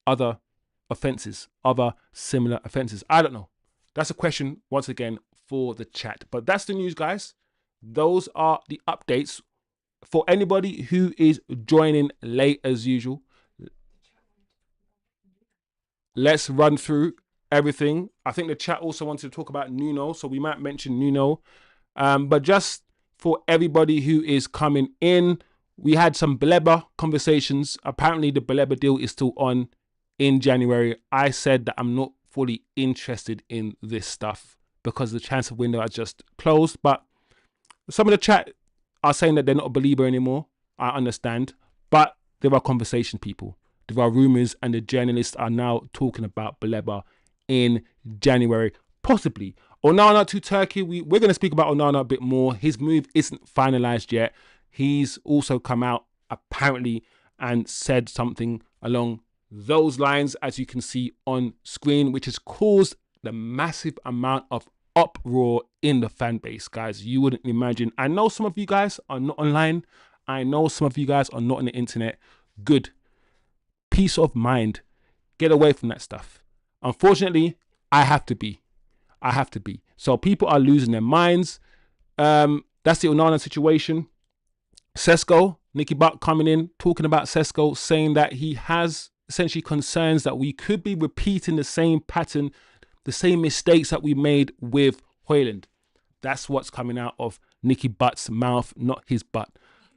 Speaker 1: other offences, other similar offences? I don't know. That's a question, once again, for the chat. But that's the news, guys. Those are the updates. For anybody who is joining late as usual, let's run through everything. I think the chat also wanted to talk about Nuno, so we might mention Nuno. But just for everybody who is coming in, we had some Baleba conversations. Apparently the Baleba deal is still on in January. I said that I'm not fully interested in this stuff because the transfer window has just closed. But some of the chat are saying that they're not a believer anymore. I understand. But there are conversation people. There are rumours, and the journalists are now talking about Baleba in January, possibly. Onana to Turkey. We're going to speak about Onana a bit more. His move isn't finalised yet. He's also come out apparently and said something along those lines, as you can see on screen, which has caused the massive amount of uproar in the fan base, guys. You wouldn't imagine. I know some of you guys are not online. I know some of you guys are not on the internet. Good. Peace of mind. Get away from that stuff. Unfortunately, I have to be. So people are losing their minds. That's the Onana situation. SESKO, Nicky Butt coming in, talking about SESKO, saying that he has essentially concerns that we could be repeating the same pattern, the same mistakes that we made with Højlund. That's what's coming out of Nicky Butt's mouth, not his butt.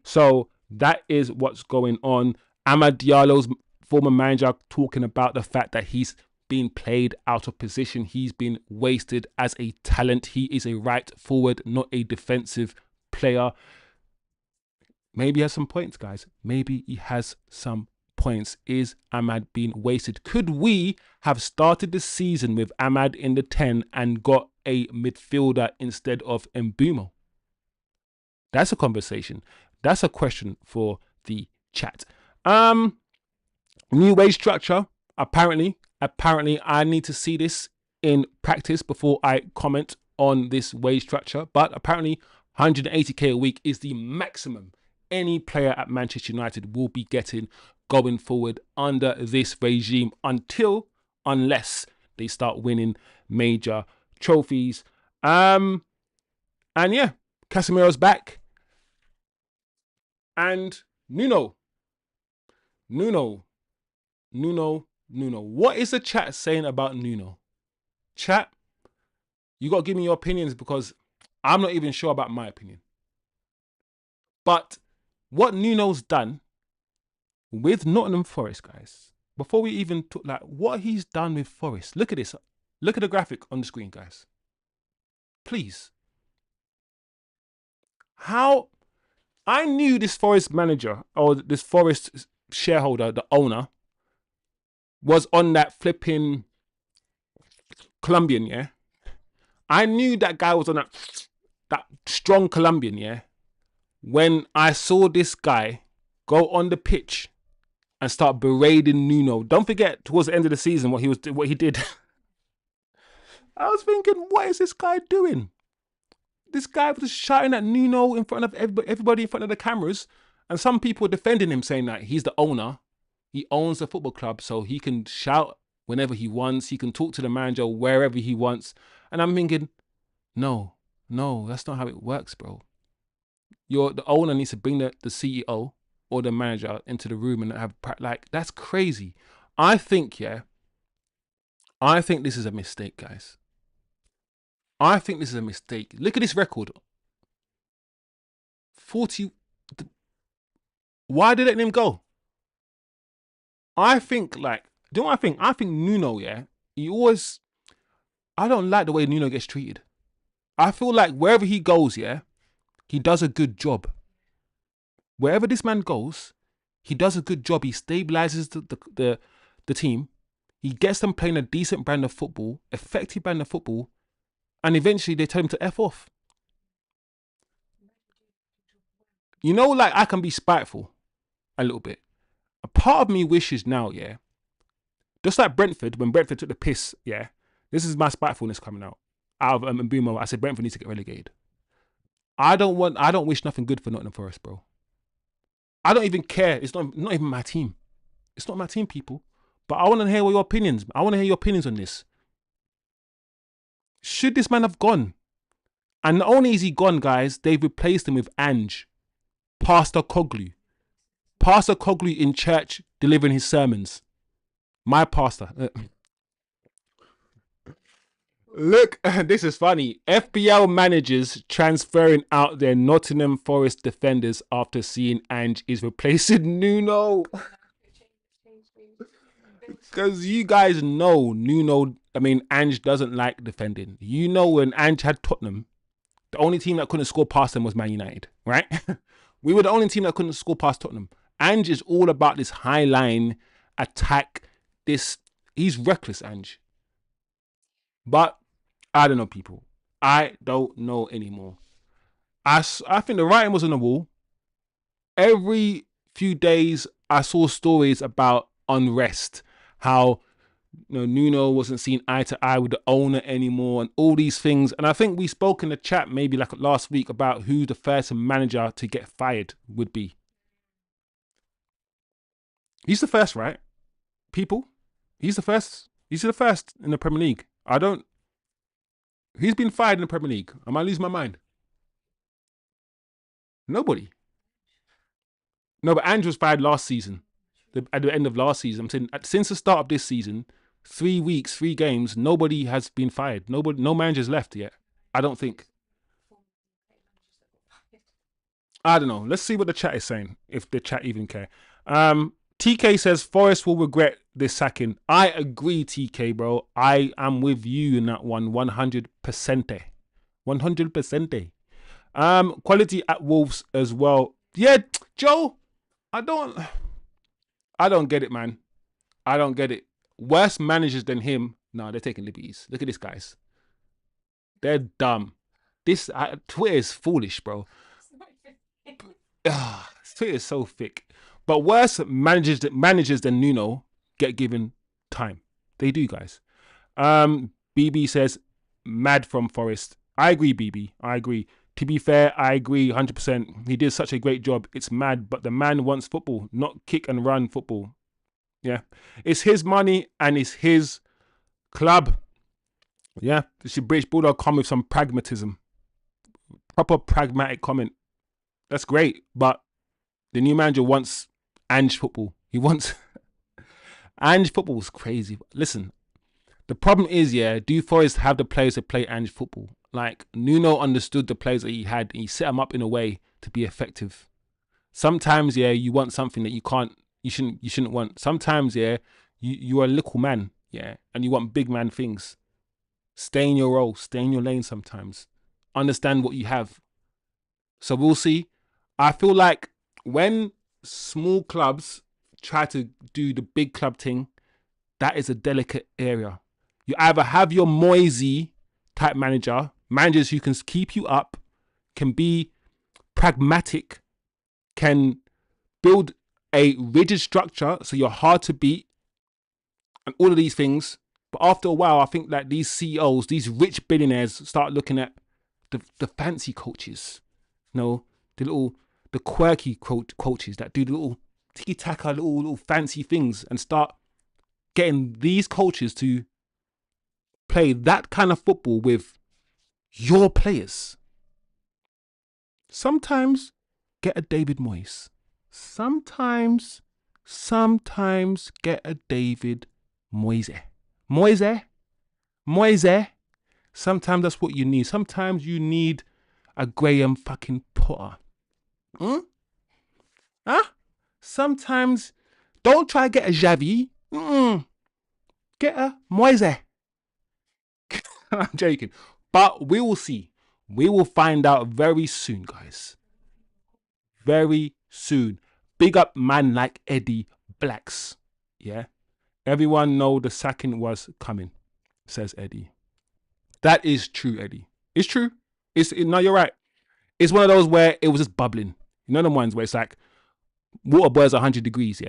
Speaker 1: So that is what's going on. Amad Diallo's former manager talking about the fact that he's been played out of position. He's been wasted as a talent. He is a right forward, not a defensive player. Maybe he has some points, guys. Maybe he has some points. Is Amad being wasted? Could we have started the season with Amad in the 10 and got a midfielder instead of Mbeumo? That's a conversation. That's a question for the chat. New wage structure. Apparently, I need to see this in practice before I comment on this wage structure. But apparently, 180k a week is the maximum any player at Manchester United will be getting going forward under this regime unless they start winning major trophies. And yeah, Casemiro's back. And Nuno. What is the chat saying about Nuno? Chat, you got to give me your opinions because I'm not even sure about my opinion. But what Nuno's done with Nottingham Forest, guys, before we even took what he's done with Forest. Look at this. Look at the graphic on the screen, guys. Please. How I knew this Forest manager or this Forest shareholder, the owner, was on that flipping Colombian, yeah? I knew that guy was on that strong Colombian, yeah? When I saw this guy go on the pitch and start berating Nuno. Don't forget, towards the end of the season, what he did. I was thinking, what is this guy doing? This guy was shouting at Nuno in front of everybody in front of the cameras. And some people defending him, saying that he's the owner. He owns the football club, so he can shout whenever he wants. He can talk to the manager wherever he wants. And I'm thinking, no, that's not how it works, bro. The owner needs to bring the CEO or the manager into the room and have, that's crazy. I think this is a mistake, guys. I think this is a mistake. Look at this record. 40. Why did they let him go? I think, do you know what I think? I think Nuno, yeah, I don't like the way Nuno gets treated. I feel like wherever he goes, yeah, he does a good job. Wherever this man goes, he does a good job. He stabilizes the team. He gets them playing a decent brand of football, effective brand of football, and eventually they tell him to F off. You know, I can be spiteful a little bit. A part of me wishes now, yeah, just like Brentford, when Brentford took the piss, yeah, this is my spitefulness coming out of Mbeumo. I said Brentford needs to get relegated. I don't wish nothing good for Nottingham Forest, bro. I don't even care. It's not even my team. It's not my team, people. But I want to hear your opinions. I want to hear your opinions on this. Should this man have gone? And not only is he gone, guys, they've replaced him with Ange, Pastor Coglu. Pastor Coglu in church delivering his sermons. My pastor. Look, this is funny. FPL managers transferring out their Nottingham Forest defenders after seeing Ange is replacing Nuno. Because you guys know Ange doesn't like defending. You know, when Ange had Tottenham, the only team that couldn't score past them was Man United, right? We were the only team that couldn't score past Tottenham. Ange is all about this high line attack. He's reckless, Ange. But I don't know, people. I don't know anymore. I think the writing was on the wall. Every few days, I saw stories about unrest, how Nuno wasn't seen eye to eye with the owner anymore, and all these things. And I think we spoke in the chat maybe like last week about who the first manager to get fired would be. He's the first, right? People, he's the first. He's the first in the Premier League. He's been fired in the Premier League. Am I losing my mind? Nobody. No, but Ange was fired last season. At the end of last season. I'm saying since the start of this season, 3 weeks, 3 games, nobody has been fired. No managers left yet. I don't think. I don't know. Let's see what the chat is saying, if the chat even care. TK says Forest will regret this sacking. I agree, TK, bro. I am with you in that one, 100%. 100%. Quality at Wolves as well. Yeah, Joe, I don't get it, man. I don't get it. Worse managers than him. No, they're taking liberties. Look at this, guys. They're dumb. Twitter is foolish, bro. Twitter is so thick. But worse managers than Nuno get given time. They do, guys. BB says, mad from Forest. I agree, BB. I agree. To be fair, I agree 100%. He did such a great job. It's mad, but the man wants football, not kick and run football. Yeah. It's his money and it's his club. Yeah. This British Bulldog come with some pragmatism. Proper pragmatic comment. That's great, but the new manager wants Ange football. He wants... Ange football is crazy. Listen, the problem is, do Forest have the players to play Ange football? Like, Nuno understood the players that he had, and he set them up in a way to be effective. Sometimes, you want something that you shouldn't want. Sometimes, you are a little man, and you want big man things. Stay in your role, stay in your lane sometimes. Understand what you have. So we'll see. I feel like when small clubs try to do the big club thing, that is a delicate area. You either have your Moisey type managers who can keep you up, can be pragmatic, can build a rigid structure so you're hard to beat, and all of these things. But after a while, I think that these CEOs, these rich billionaires, start looking at the fancy coaches, the quirky coaches that do the little tiki-taka, little fancy things, and start getting these coaches to play that kind of football with your players. Sometimes get a David Moyes. Sometimes get a David Moyes. Moyes. Sometimes that's what you need. Sometimes you need a Graham fucking Potter. Sometimes don't try to get a Xavi. Get a Moise. I'm joking. But we will see. We will find out very soon, guys. Very soon. Big up man like Eddie Blacks. Yeah. Everyone know the sacking was coming, says Eddie. That is true, Eddie. It's true. No, you're right. It's one of those where it was just bubbling. You know the ones where it's like water boils 100 degrees,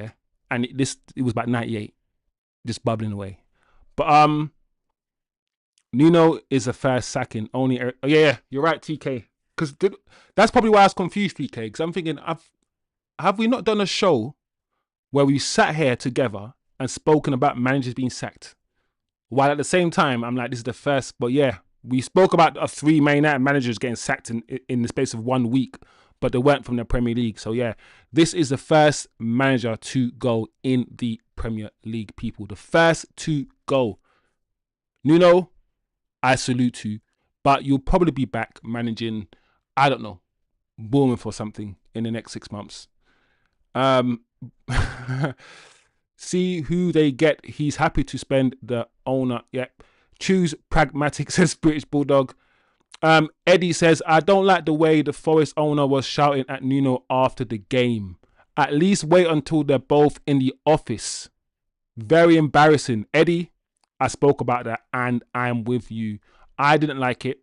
Speaker 1: and it was about 98, just bubbling away. But Nuno is a first sacking. Only you're right, TK. because that's probably why I was confused, PK. Because I'm thinking, have we not done a show where we sat here together and spoken about managers being sacked? While at the same time, I'm like, this is the first. But yeah, we spoke about 3 Man United managers getting sacked in the space of 1 week, but they weren't from the Premier League. So yeah, this is the first manager to go in the Premier League, people. The first to go. Nuno, I salute you, but you'll probably be back managing, I don't know, Bournemouth or something in the next 6 months. See who they get. He's happy to spend the owner. Yep. Choose pragmatic, says British Bulldog. Eddie says, I don't like the way the Forest owner was shouting at Nuno after the game. At least wait until they're both in the office. Very embarrassing. Eddie, I spoke about that and I'm with you. I didn't like it.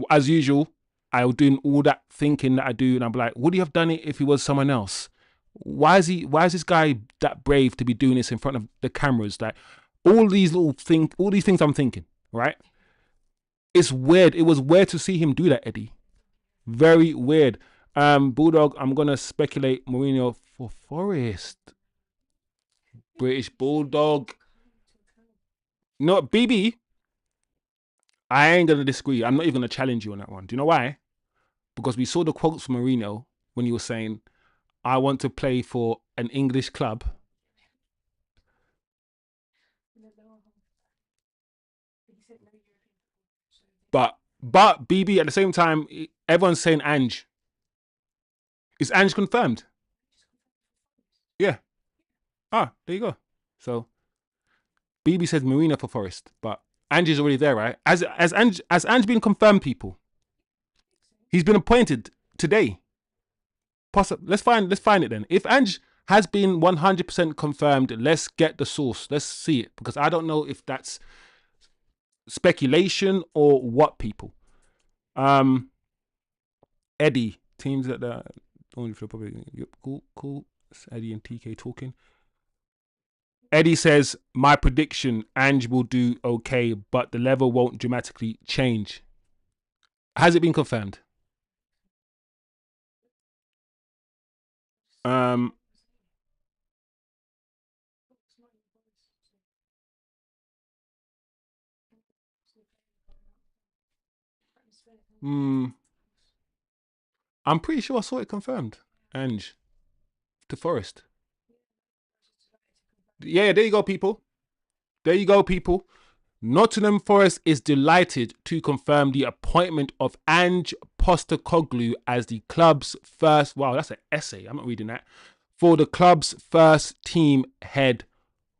Speaker 1: As usual, I was doing all that thinking that I do, and I'm like, would he have done it if he was someone else? Why is this guy that brave to be doing this in front of the cameras? Like all these things I'm thinking, right? It's weird. It was weird to see him do that, Eddie. Very weird. Bulldog, I'm gonna speculate Mourinho for Forest. British Bulldog. No, BB. I ain't gonna disagree. I'm not even gonna challenge you on that one. Do you know why? Because we saw the quotes from Mourinho when he was saying, I want to play for an English club. But BB, at the same time, everyone's saying Ange. Is Ange confirmed? Yeah. Ah, there you go. So BB says Mourinho for Forest, but Ange is already there, right? Has Ange been confirmed, people? He's been appointed today. Let's find it then. If Ange has been 100% confirmed, let's get the source. Let's see it, because I don't know if that's speculation or what, people. Eddie, teams that the only for probably cool. It's Eddie and TK talking. Eddie says, my prediction, Ange will do okay, but the level won't dramatically change. Has it been confirmed? I'm pretty sure I saw it confirmed. Ange to Forest. Yeah, there you go, people. There you go, people. Nottingham Forest is delighted to confirm the appointment of Ange Postecoglou as the club's first, wow, that's an essay, I'm not reading that, for the club's first team head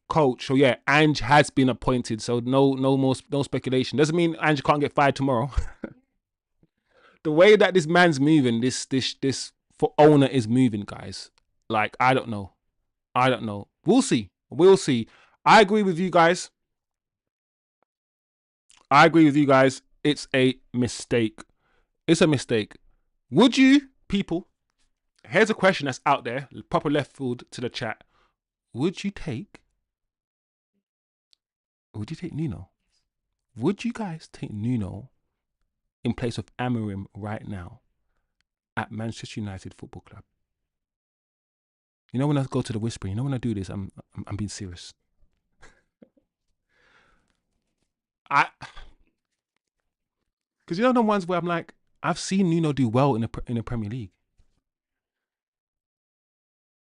Speaker 1: coach. So yeah, Ange has been appointed, so no speculation. Doesn't mean Ange can't get fired tomorrow. The way that this man's moving, this for owner is moving, guys. Like, I don't know. We'll see. I agree with you guys. It's a mistake. Would you, people, here's a question that's out there, proper left field to the chat. Would you take Nuno? Would you guys take Nuno in place of Amorim right now at Manchester United Football Club? You know, when I go to the whispering, you know, when I do this, I'm being serious. Because you know the ones where I'm like, I've seen Nuno do well in the Premier League.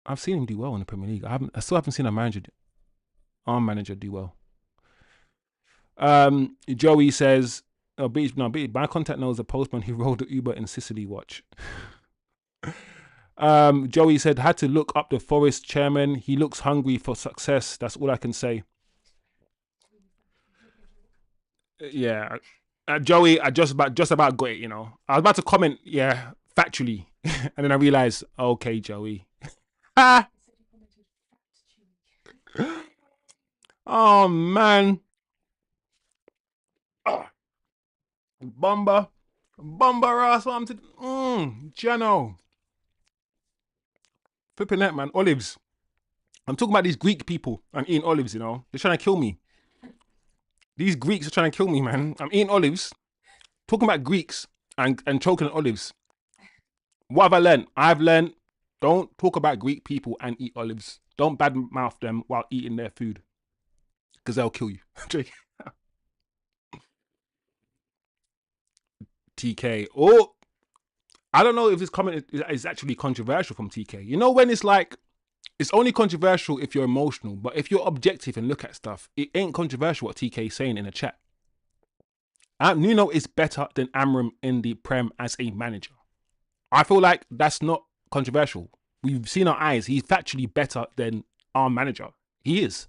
Speaker 1: I've seen him do well in the Premier League. I still haven't seen our manager do well. Joey says, my contact knows the postman who rolled the Uber in Sicily watch. Joey said, had to look up the Forest chairman. He looks hungry for success. That's all I can say. Yeah. Joey, I just about got it, you know. I was about to comment, yeah, factually. And then I realized, okay, Joey. Oh, man. Bomber ass. Jano. Flipping that, man. Olives. I'm talking about these Greek people and eating olives, you know. They're trying to kill me. These Greeks are trying to kill me, man. I'm eating olives. Talking about Greeks and choking on olives. What have I learned? I've learned don't talk about Greek people and eat olives. Don't badmouth them while eating their food because they'll kill you. TK. Oh, I don't know if this comment is actually controversial from TK. You know when it's like, it's only controversial if you're emotional, but if you're objective and look at stuff, it ain't controversial what TK is saying in the chat. Nuno is better than Amram in the Prem as a manager. I feel like that's not controversial. We've seen our eyes. He's factually better than our manager. He is.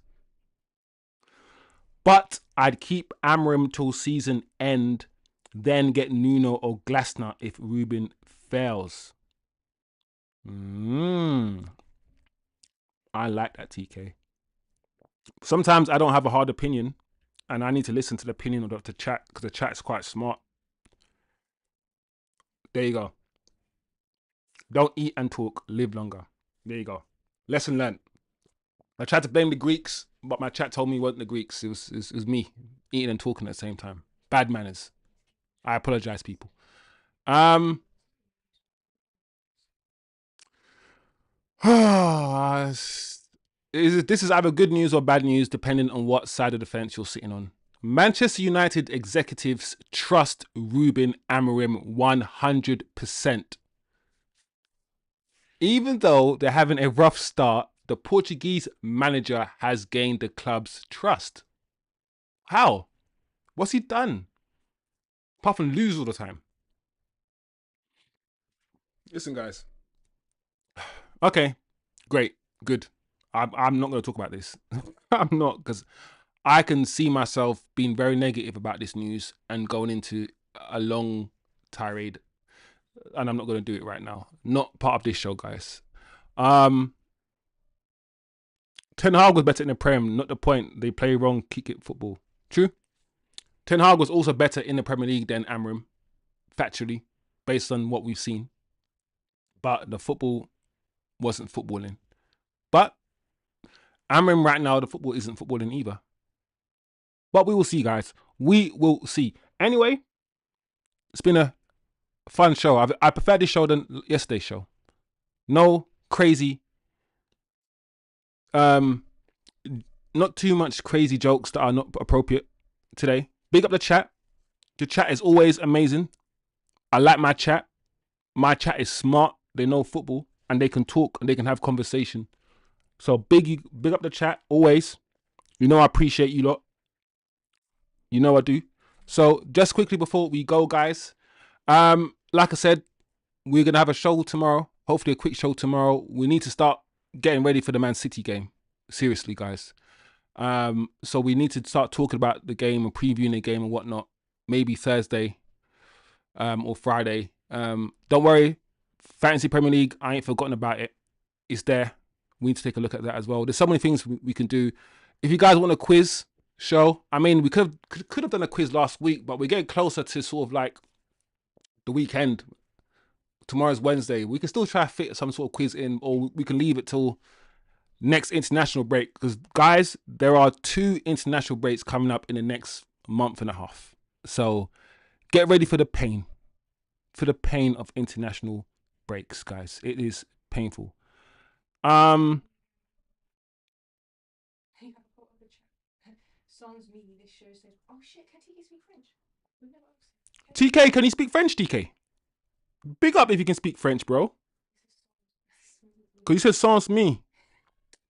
Speaker 1: But I'd keep Amram till season end, then get Nuno or Glasner if Ruben fails. I like that, TK. Sometimes I don't have a hard opinion and I need to listen to the opinion of the chat because the chat's quite smart. There you go. Don't eat and talk, live longer. There you go. Lesson learned. I tried to blame the Greeks, but my chat told me it wasn't the Greeks. It was me eating and talking at the same time. Bad manners. I apologize, people. This is either good news or bad news, depending on what side of the fence you're sitting on. Manchester United executives trust Ruben Amorim 100%. Even though they're having a rough start, the Portuguese manager has gained the club's trust. How? What's he done? Apart from lose all the time. Listen, guys. Okay, great, good. I'm not going to talk about this. I'm not, because I can see myself being very negative about this news and going into a long tirade, and I'm not going to do it right now. Not part of this show, guys. Ten Hag was better in the Prem, not the point. They play wrong kick it football. True. Ten Hag was also better in the Premier League than Amram, factually, based on what we've seen. But the football wasn't footballing. But Amram right now, the football isn't footballing either. But we will see, guys. We will see. Anyway, it's been a fun show. I prefer this show than yesterday's show. No crazy, not too much crazy jokes that are not appropriate today. Big up the chat. The chat is always amazing. I like my chat. My chat is smart. They know football and they can talk and they can have conversation. So big up the chat always. You know I appreciate you lot. You know I do. So just quickly before we go, guys, like I said, we're gonna have a show tomorrow. Hopefully a quick show tomorrow. We need to start getting ready for the Man City game. Seriously, guys. So we need to start talking about the game and previewing the game and whatnot. Maybe Thursday, or Friday. Don't worry, Fantasy Premier League, I ain't forgotten about it. It's there. We need to take a look at that as well. There's so many things we can do. If you guys want a quiz show, I mean, we could have done a quiz last week, but we're getting closer to sort of like the weekend. Tomorrow's Wednesday. We can still try to fit some sort of quiz in, or we can leave it till next international break. Because, guys, there are 2 international breaks coming up in the next month and a half. So get ready for the pain. For the pain of international breaks, guys. It is painful.
Speaker 2: Sans me, this show says, oh shit, can TK speak French?
Speaker 1: TK, can you speak French, TK? Big up if you can speak French, bro. Because you said sans me.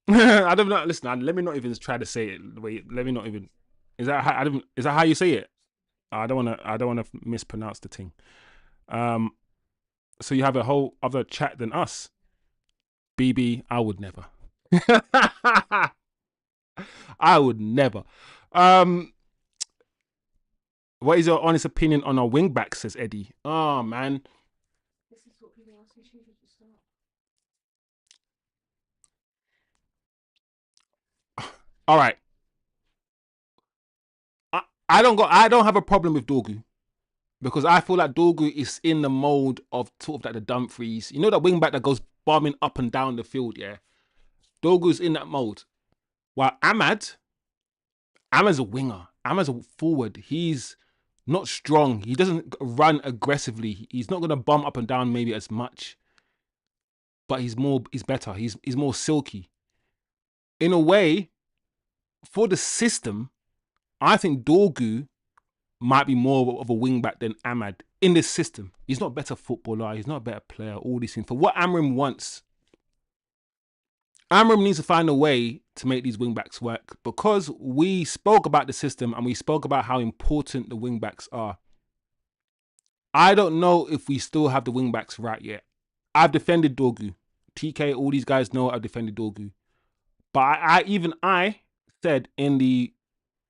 Speaker 1: I don't know. Listen, let me not even try to say it. Wait, let me not even. Is that how you say it? I don't wanna mispronounce the thing. So you have a whole other chat than us. BB, I would never. I would never. What is your honest opinion on our wingback, says Eddie? Oh, man.
Speaker 2: This is what people ask me to start.
Speaker 1: All right. I don't have a problem with Dorgu. Because I feel like Dorgu is in the mode of sort of like the Dumfries. You know that wing back that goes bombing up and down the field, yeah? Dorgu's in that mode. While Ahmad's a winger. Ahmad's a forward. He's not strong. He doesn't run aggressively. He's not gonna bump up and down maybe as much, but he's better. He's more silky. In a way, for the system, I think Dorgu might be more of a wing back than Ahmad in this system. He's not a better footballer. He's not a better player. All these things. For what Amram wants, Amram needs to find a way to make these wing backs work, because we spoke about the system and we spoke about how important the wing backs are. I don't know if we still have the wing backs right yet. I've defended Dorgu. TK, all these guys know I've defended Dorgu. But I said in the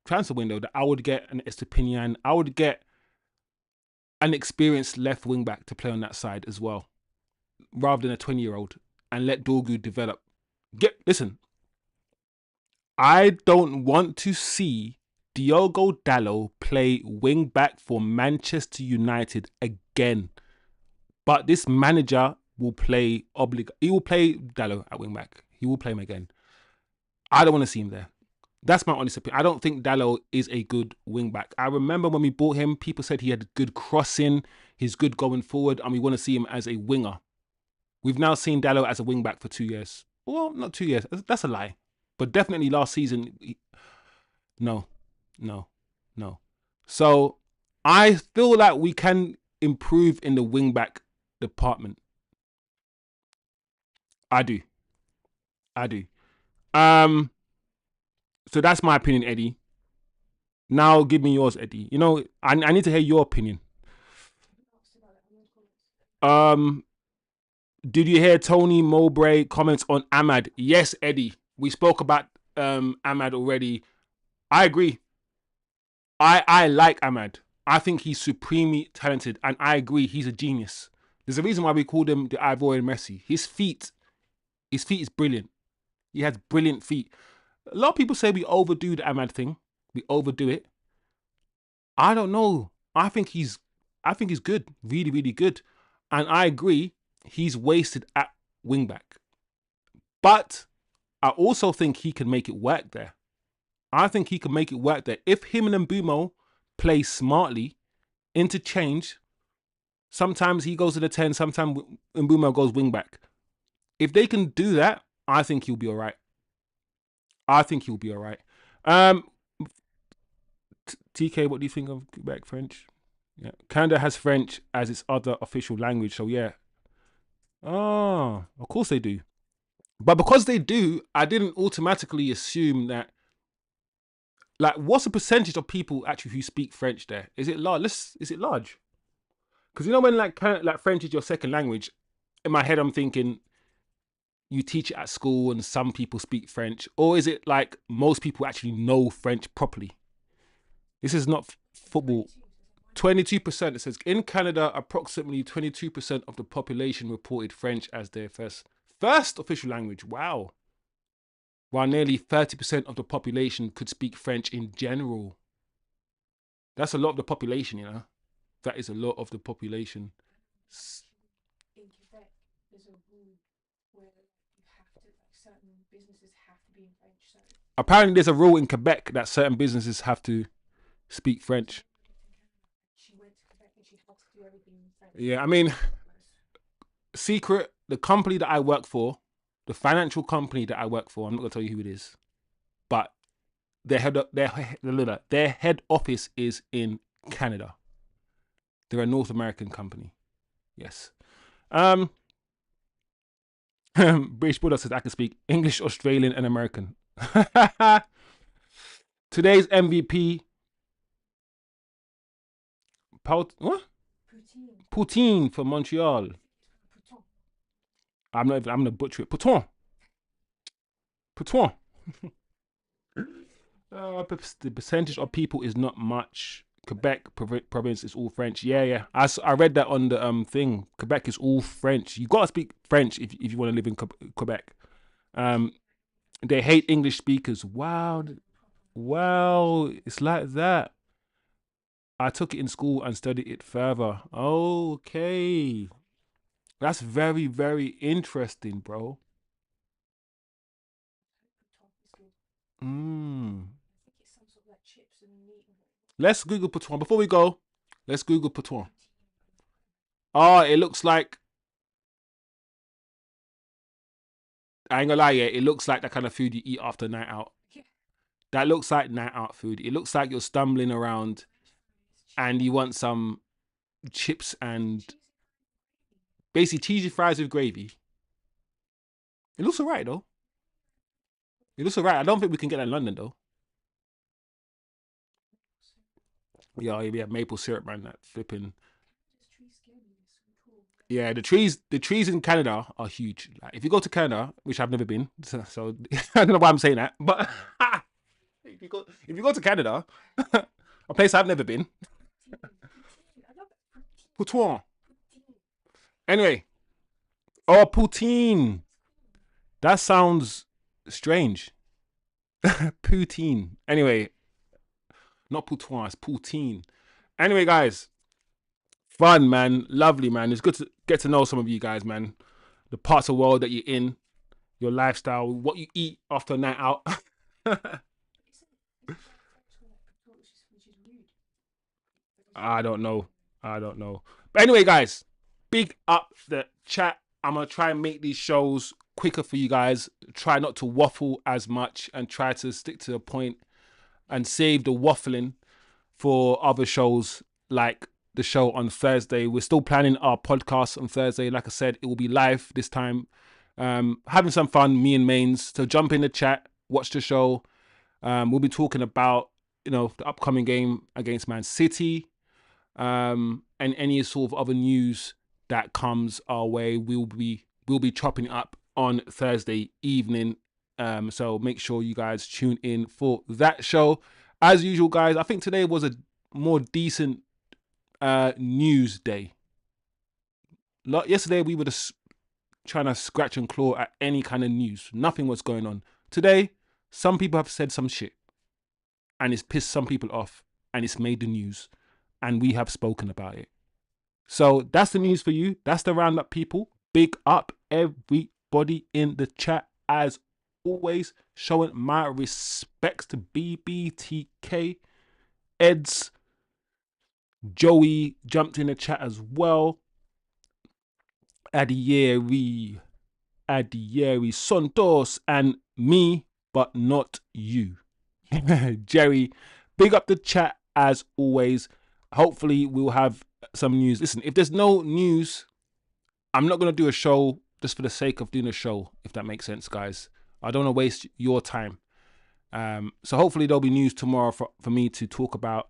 Speaker 1: transfer window that I would get an Estepinian. I would get an experienced left wing back to play on that side as well, rather than a 20-year-old, and let Dorgu develop. Listen, I don't want to see Diogo Dalot play wing back for Manchester United again. But this manager will play he will play Dalot at wing back. He will play him again. I don't want to see him there. That's my honest opinion. I don't think Dalot is a good wing back. I remember when we bought him, people said he had good crossing, he's good going forward, and we want to see him as a winger. We've now seen Dalot as a wing back for 2 years. Well, not 2 years. That's a lie. But definitely last season, no. So I feel like we can improve in the wing back department. I do. So that's my opinion, Eddie. Now give me yours, Eddie. You know, I need to hear your opinion. Did you hear Tony Mowbray comments on Ahmad? Yes, Eddie. We spoke about Ahmad already. I agree. I like Ahmad. I think he's supremely talented, and I agree he's a genius. There's a reason why we called him the Ivorian Messi. His feet is brilliant. He has brilliant feet. A lot of people say we overdo the Ahmad thing. We overdo it. I don't know. I think he's good, really, really good, and I agree he's wasted at wingback. But I also think he can make it work there. I think he can make it work there if him and Mbumo play smartly, interchange. Sometimes he goes to the 10, sometimes Mbumo goes wingback. If they can do that, I think he'll be all right. TK, what do you think of Quebec French? Yeah, Canada has French as its other official language, so yeah. Oh, of course they do. But because they do, I didn't automatically assume that. Like, what's the percentage of people actually who speak French there? Is it large? Is it large? Because you know when like French is your second language, in my head I'm thinking you teach it at school and some people speak French, or is it like most people actually know French properly? This is not football. 22%. It says in Canada, approximately 22% of the population reported French as their first official language. Wow. While nearly 30% of the population could speak French in general. That's a lot of the population, you know. That is a lot of the population.
Speaker 2: In Quebec, there's a rule where you have to, like, certain businesses have to be in French. So
Speaker 1: apparently, there's a rule in Quebec that certain businesses have to speak French.
Speaker 2: she went to Quebec and she had to do everything in French.
Speaker 1: Yeah, I mean, secret, the company that I work for, the financial company that I work for, I'm not going to tell you who it is, but their head office is in Canada. They're a North American company. Yes. British Bulldog says I can speak English, Australian, and American. Today's MVP. What? Poutine for Montreal. I'm gonna butcher it. Pouton. The percentage of people is not much. Quebec province is all French. Yeah. I read that on the thing. Quebec is all French. You gotta speak French if you want to live in Quebec. They hate English speakers. Wow, it's like that. I took it in school and studied it further. Okay, that's very, very interesting, bro. Let's Google Pouton. Before we go, Let's Google Poutine. Oh, it looks like, I ain't gonna lie, yeah, it looks like the kind of food you eat after a night out.
Speaker 2: Yeah.
Speaker 1: That looks like night out food. It looks like you're stumbling around and you want some chips and basically cheesy fries with gravy. It looks alright though. It looks alright. I don't think we can get that in London though. Yeah, we have maple syrup, man. That flipping. Yeah, the trees in Canada are huge. Like, if you go to Canada, which I've never been, so I don't know why I'm saying that, but if you go to Canada, a place I've never been, Poutine. Anyway, oh poutine. That sounds strange. Poutine. Anyway, not poutine, it's poutine. Anyway, guys, fun, man. Lovely, man. It's good to get to know some of you guys, man. The parts of the world that you're in, your lifestyle, what you eat after a night out. I don't know. I don't know. But anyway, guys, big up the chat. I'm going to try and make these shows quicker for you guys. Try not to waffle as much and try to stick to the point and save the waffling for other shows like the show on Thursday. We're still planning our podcast on Thursday. Like I said, it will be live this time. Having some fun, me and Mains. So jump in the chat, watch the show. We'll be talking about, the upcoming game against Man City, and any sort of other news that comes our way. We'll be chopping it up on Thursday evening. So make sure you guys tune in for that show. As usual, guys, I think today was a more decent news day. Yesterday we were just trying to scratch and claw at any kind of news. Nothing was going on. Today, some people have said some shit and it's pissed some people off and it's made the news and we have spoken about it. So that's the news for you. That's the roundup, people. Big up everybody in the chat as always, showing my respects to BBTK. Eds, Joey jumped in the chat as well. Adieri, Santos, and me, but not you. Jerry, big up the chat as always. Hopefully we'll have some news. Listen, if there's no news, I'm not going to do a show just for the sake of doing a show, if that makes sense, guys. I don't want to waste your time. So hopefully there'll be news tomorrow for me to talk about.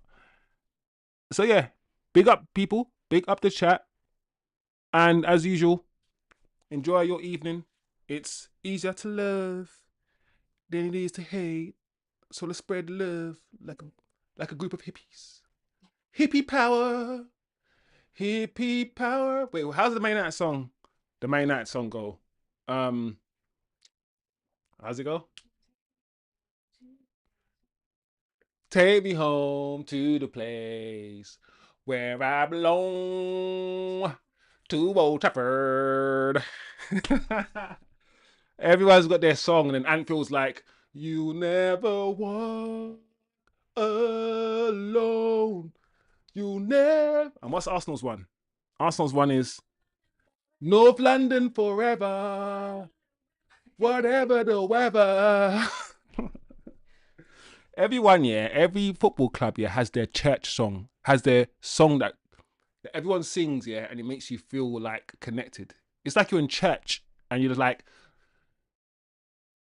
Speaker 1: So yeah, big up people, big up the chat. And as usual, enjoy your evening. It's easier to love than it is to hate. So let's spread love like a group of hippies. Hippie power. Hippie power. Wait, how's the main night song? The main night song go? How's it go? Take me home to the place where I belong, to Old Trafford. Everyone's got their song, and then Anfield's like, "You never walk alone. You never." And what's Arsenal's one? Arsenal's one is North London forever, whatever the weather. Everyone, yeah, every football club, yeah, has their church song, has their song that everyone sings, yeah, and it makes you feel like connected. It's like you're in church and you're just like,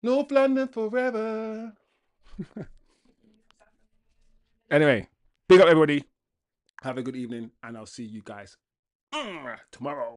Speaker 1: North London forever. Anyway, big up everybody. Have a good evening, and I'll see you guys tomorrow.